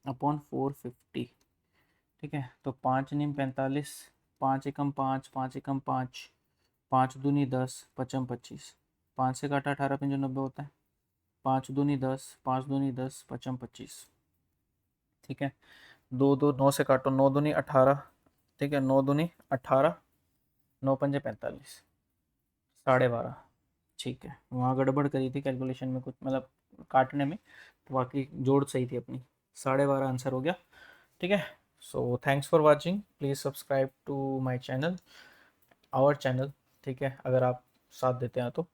अपॉन 450। ठीक है, तो 5 नीम 45, 5 एकम 5, 5 एकम 5, 5 दूनी 10, पचम 25, 5 से काटा 18 पिंजो 90 होता है, 5 दूनी 10, 5 दूनी 10, पचम 25। ठीक है, दो दो 9 से काटो, 9 दूनी 18। ठीक है, 9 दूनी 18, 9 पंजे 45, 12.5। ठीक है, वहाँ गड़बड़ करी थी कैलकुलेशन में कुछ, मतलब काटने में, तो बाकी जोड़ सही थी अपनी। 12.5 आंसर हो गया। ठीक है, so thanks for watching, please subscribe to my channel, our channel. ठीक है, अगर आप साथ देते हैं तो।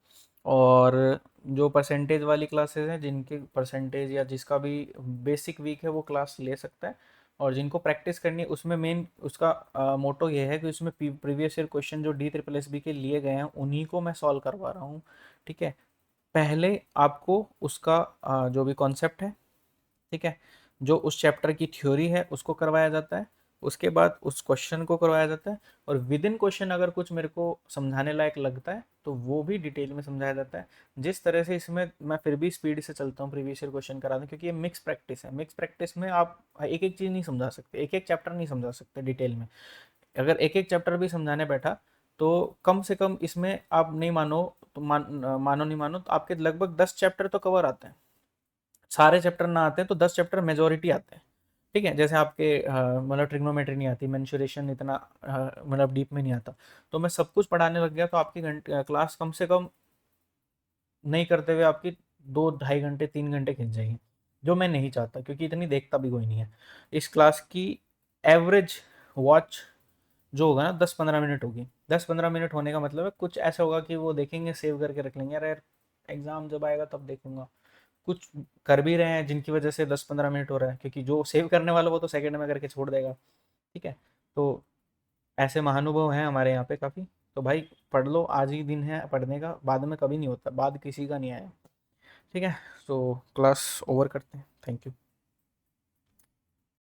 और जो परसेंटेज वाली क्लासेस हैं, जिनके परसेंटेज या जिसका भी बेसिक वीक है वो क्लास ले सकता है। और जिनको प्रैक्टिस करनी है उसमें मेन उसका मोटो ये है कि उसमें प्रीवियस ईयर क्वेश्चन जो DSSB के लिए गए हैं उन्हीं को मैं सॉल्व करवा रहा हूँ। ठीक है, पहले आपको उसका जो भी कॉन्सेप्ट है, ठीक है, जो उस चैप्टर की थ्योरी है उसको करवाया जाता है, उसके बाद उस क्वेश्चन को करवाया जाता है, और विद इन क्वेश्चन अगर कुछ मेरे को समझाने लायक लगता है तो वो भी डिटेल में समझाया जाता है। जिस तरह से इसमें मैं फिर भी स्पीड से चलता हूँ प्रीवियस ईयर क्वेश्चन करा दूँ, क्योंकि ये मिक्स प्रैक्टिस है। मिक्स प्रैक्टिस में आप एक एक चीज़ नहीं समझा सकते, एक एक चैप्टर नहीं समझा सकते डिटेल में। अगर एक एक चैप्टर भी समझाने बैठा तो कम से कम इसमें आप नहीं मानो तो मानो नहीं मानो तो आपके लगभग 10 चैप्टर तो कवर आते हैं। सारे चैप्टर ना आते हैं तो 10 चैप्टर मेजोरिटी आते हैं। ठीक है, जैसे आपके मतलब ट्रिग्नोमेट्री नहीं आती, मेंसुरेशन इतना मतलब डीप में नहीं आता, तो मैं सब कुछ पढ़ाने लग गया तो आपकी क्लास कम से कम नहीं करते हुए आपकी 2 ढाई घंटे 3 घंटे खिंच जाएगी, जो मैं नहीं चाहता, क्योंकि इतनी देखता भी कोई नहीं है। इस क्लास की एवरेज वॉच जो होगा ना 10-15 मिनट होगी। 10-15 मिनट होने का मतलब है कुछ ऐसा होगा कि वो देखेंगे, सेव करके रख लेंगे, अरे एग्जाम जब आएगा तब देखूंगा। कुछ कर भी रहे हैं जिनकी वजह से 10-15 मिनट हो रहा है, क्योंकि जो सेव करने वाला वो तो सेकंड में करके छोड़ देगा। ठीक है, तो ऐसे महानुभव हैं हमारे यहाँ पे काफ़ी। तो भाई पढ़ लो, आज ही दिन है पढ़ने का, बाद में कभी नहीं होता, बाद किसी का नहीं आया। ठीक है, तो क्लास ओवर करते हैं, थैंक यू।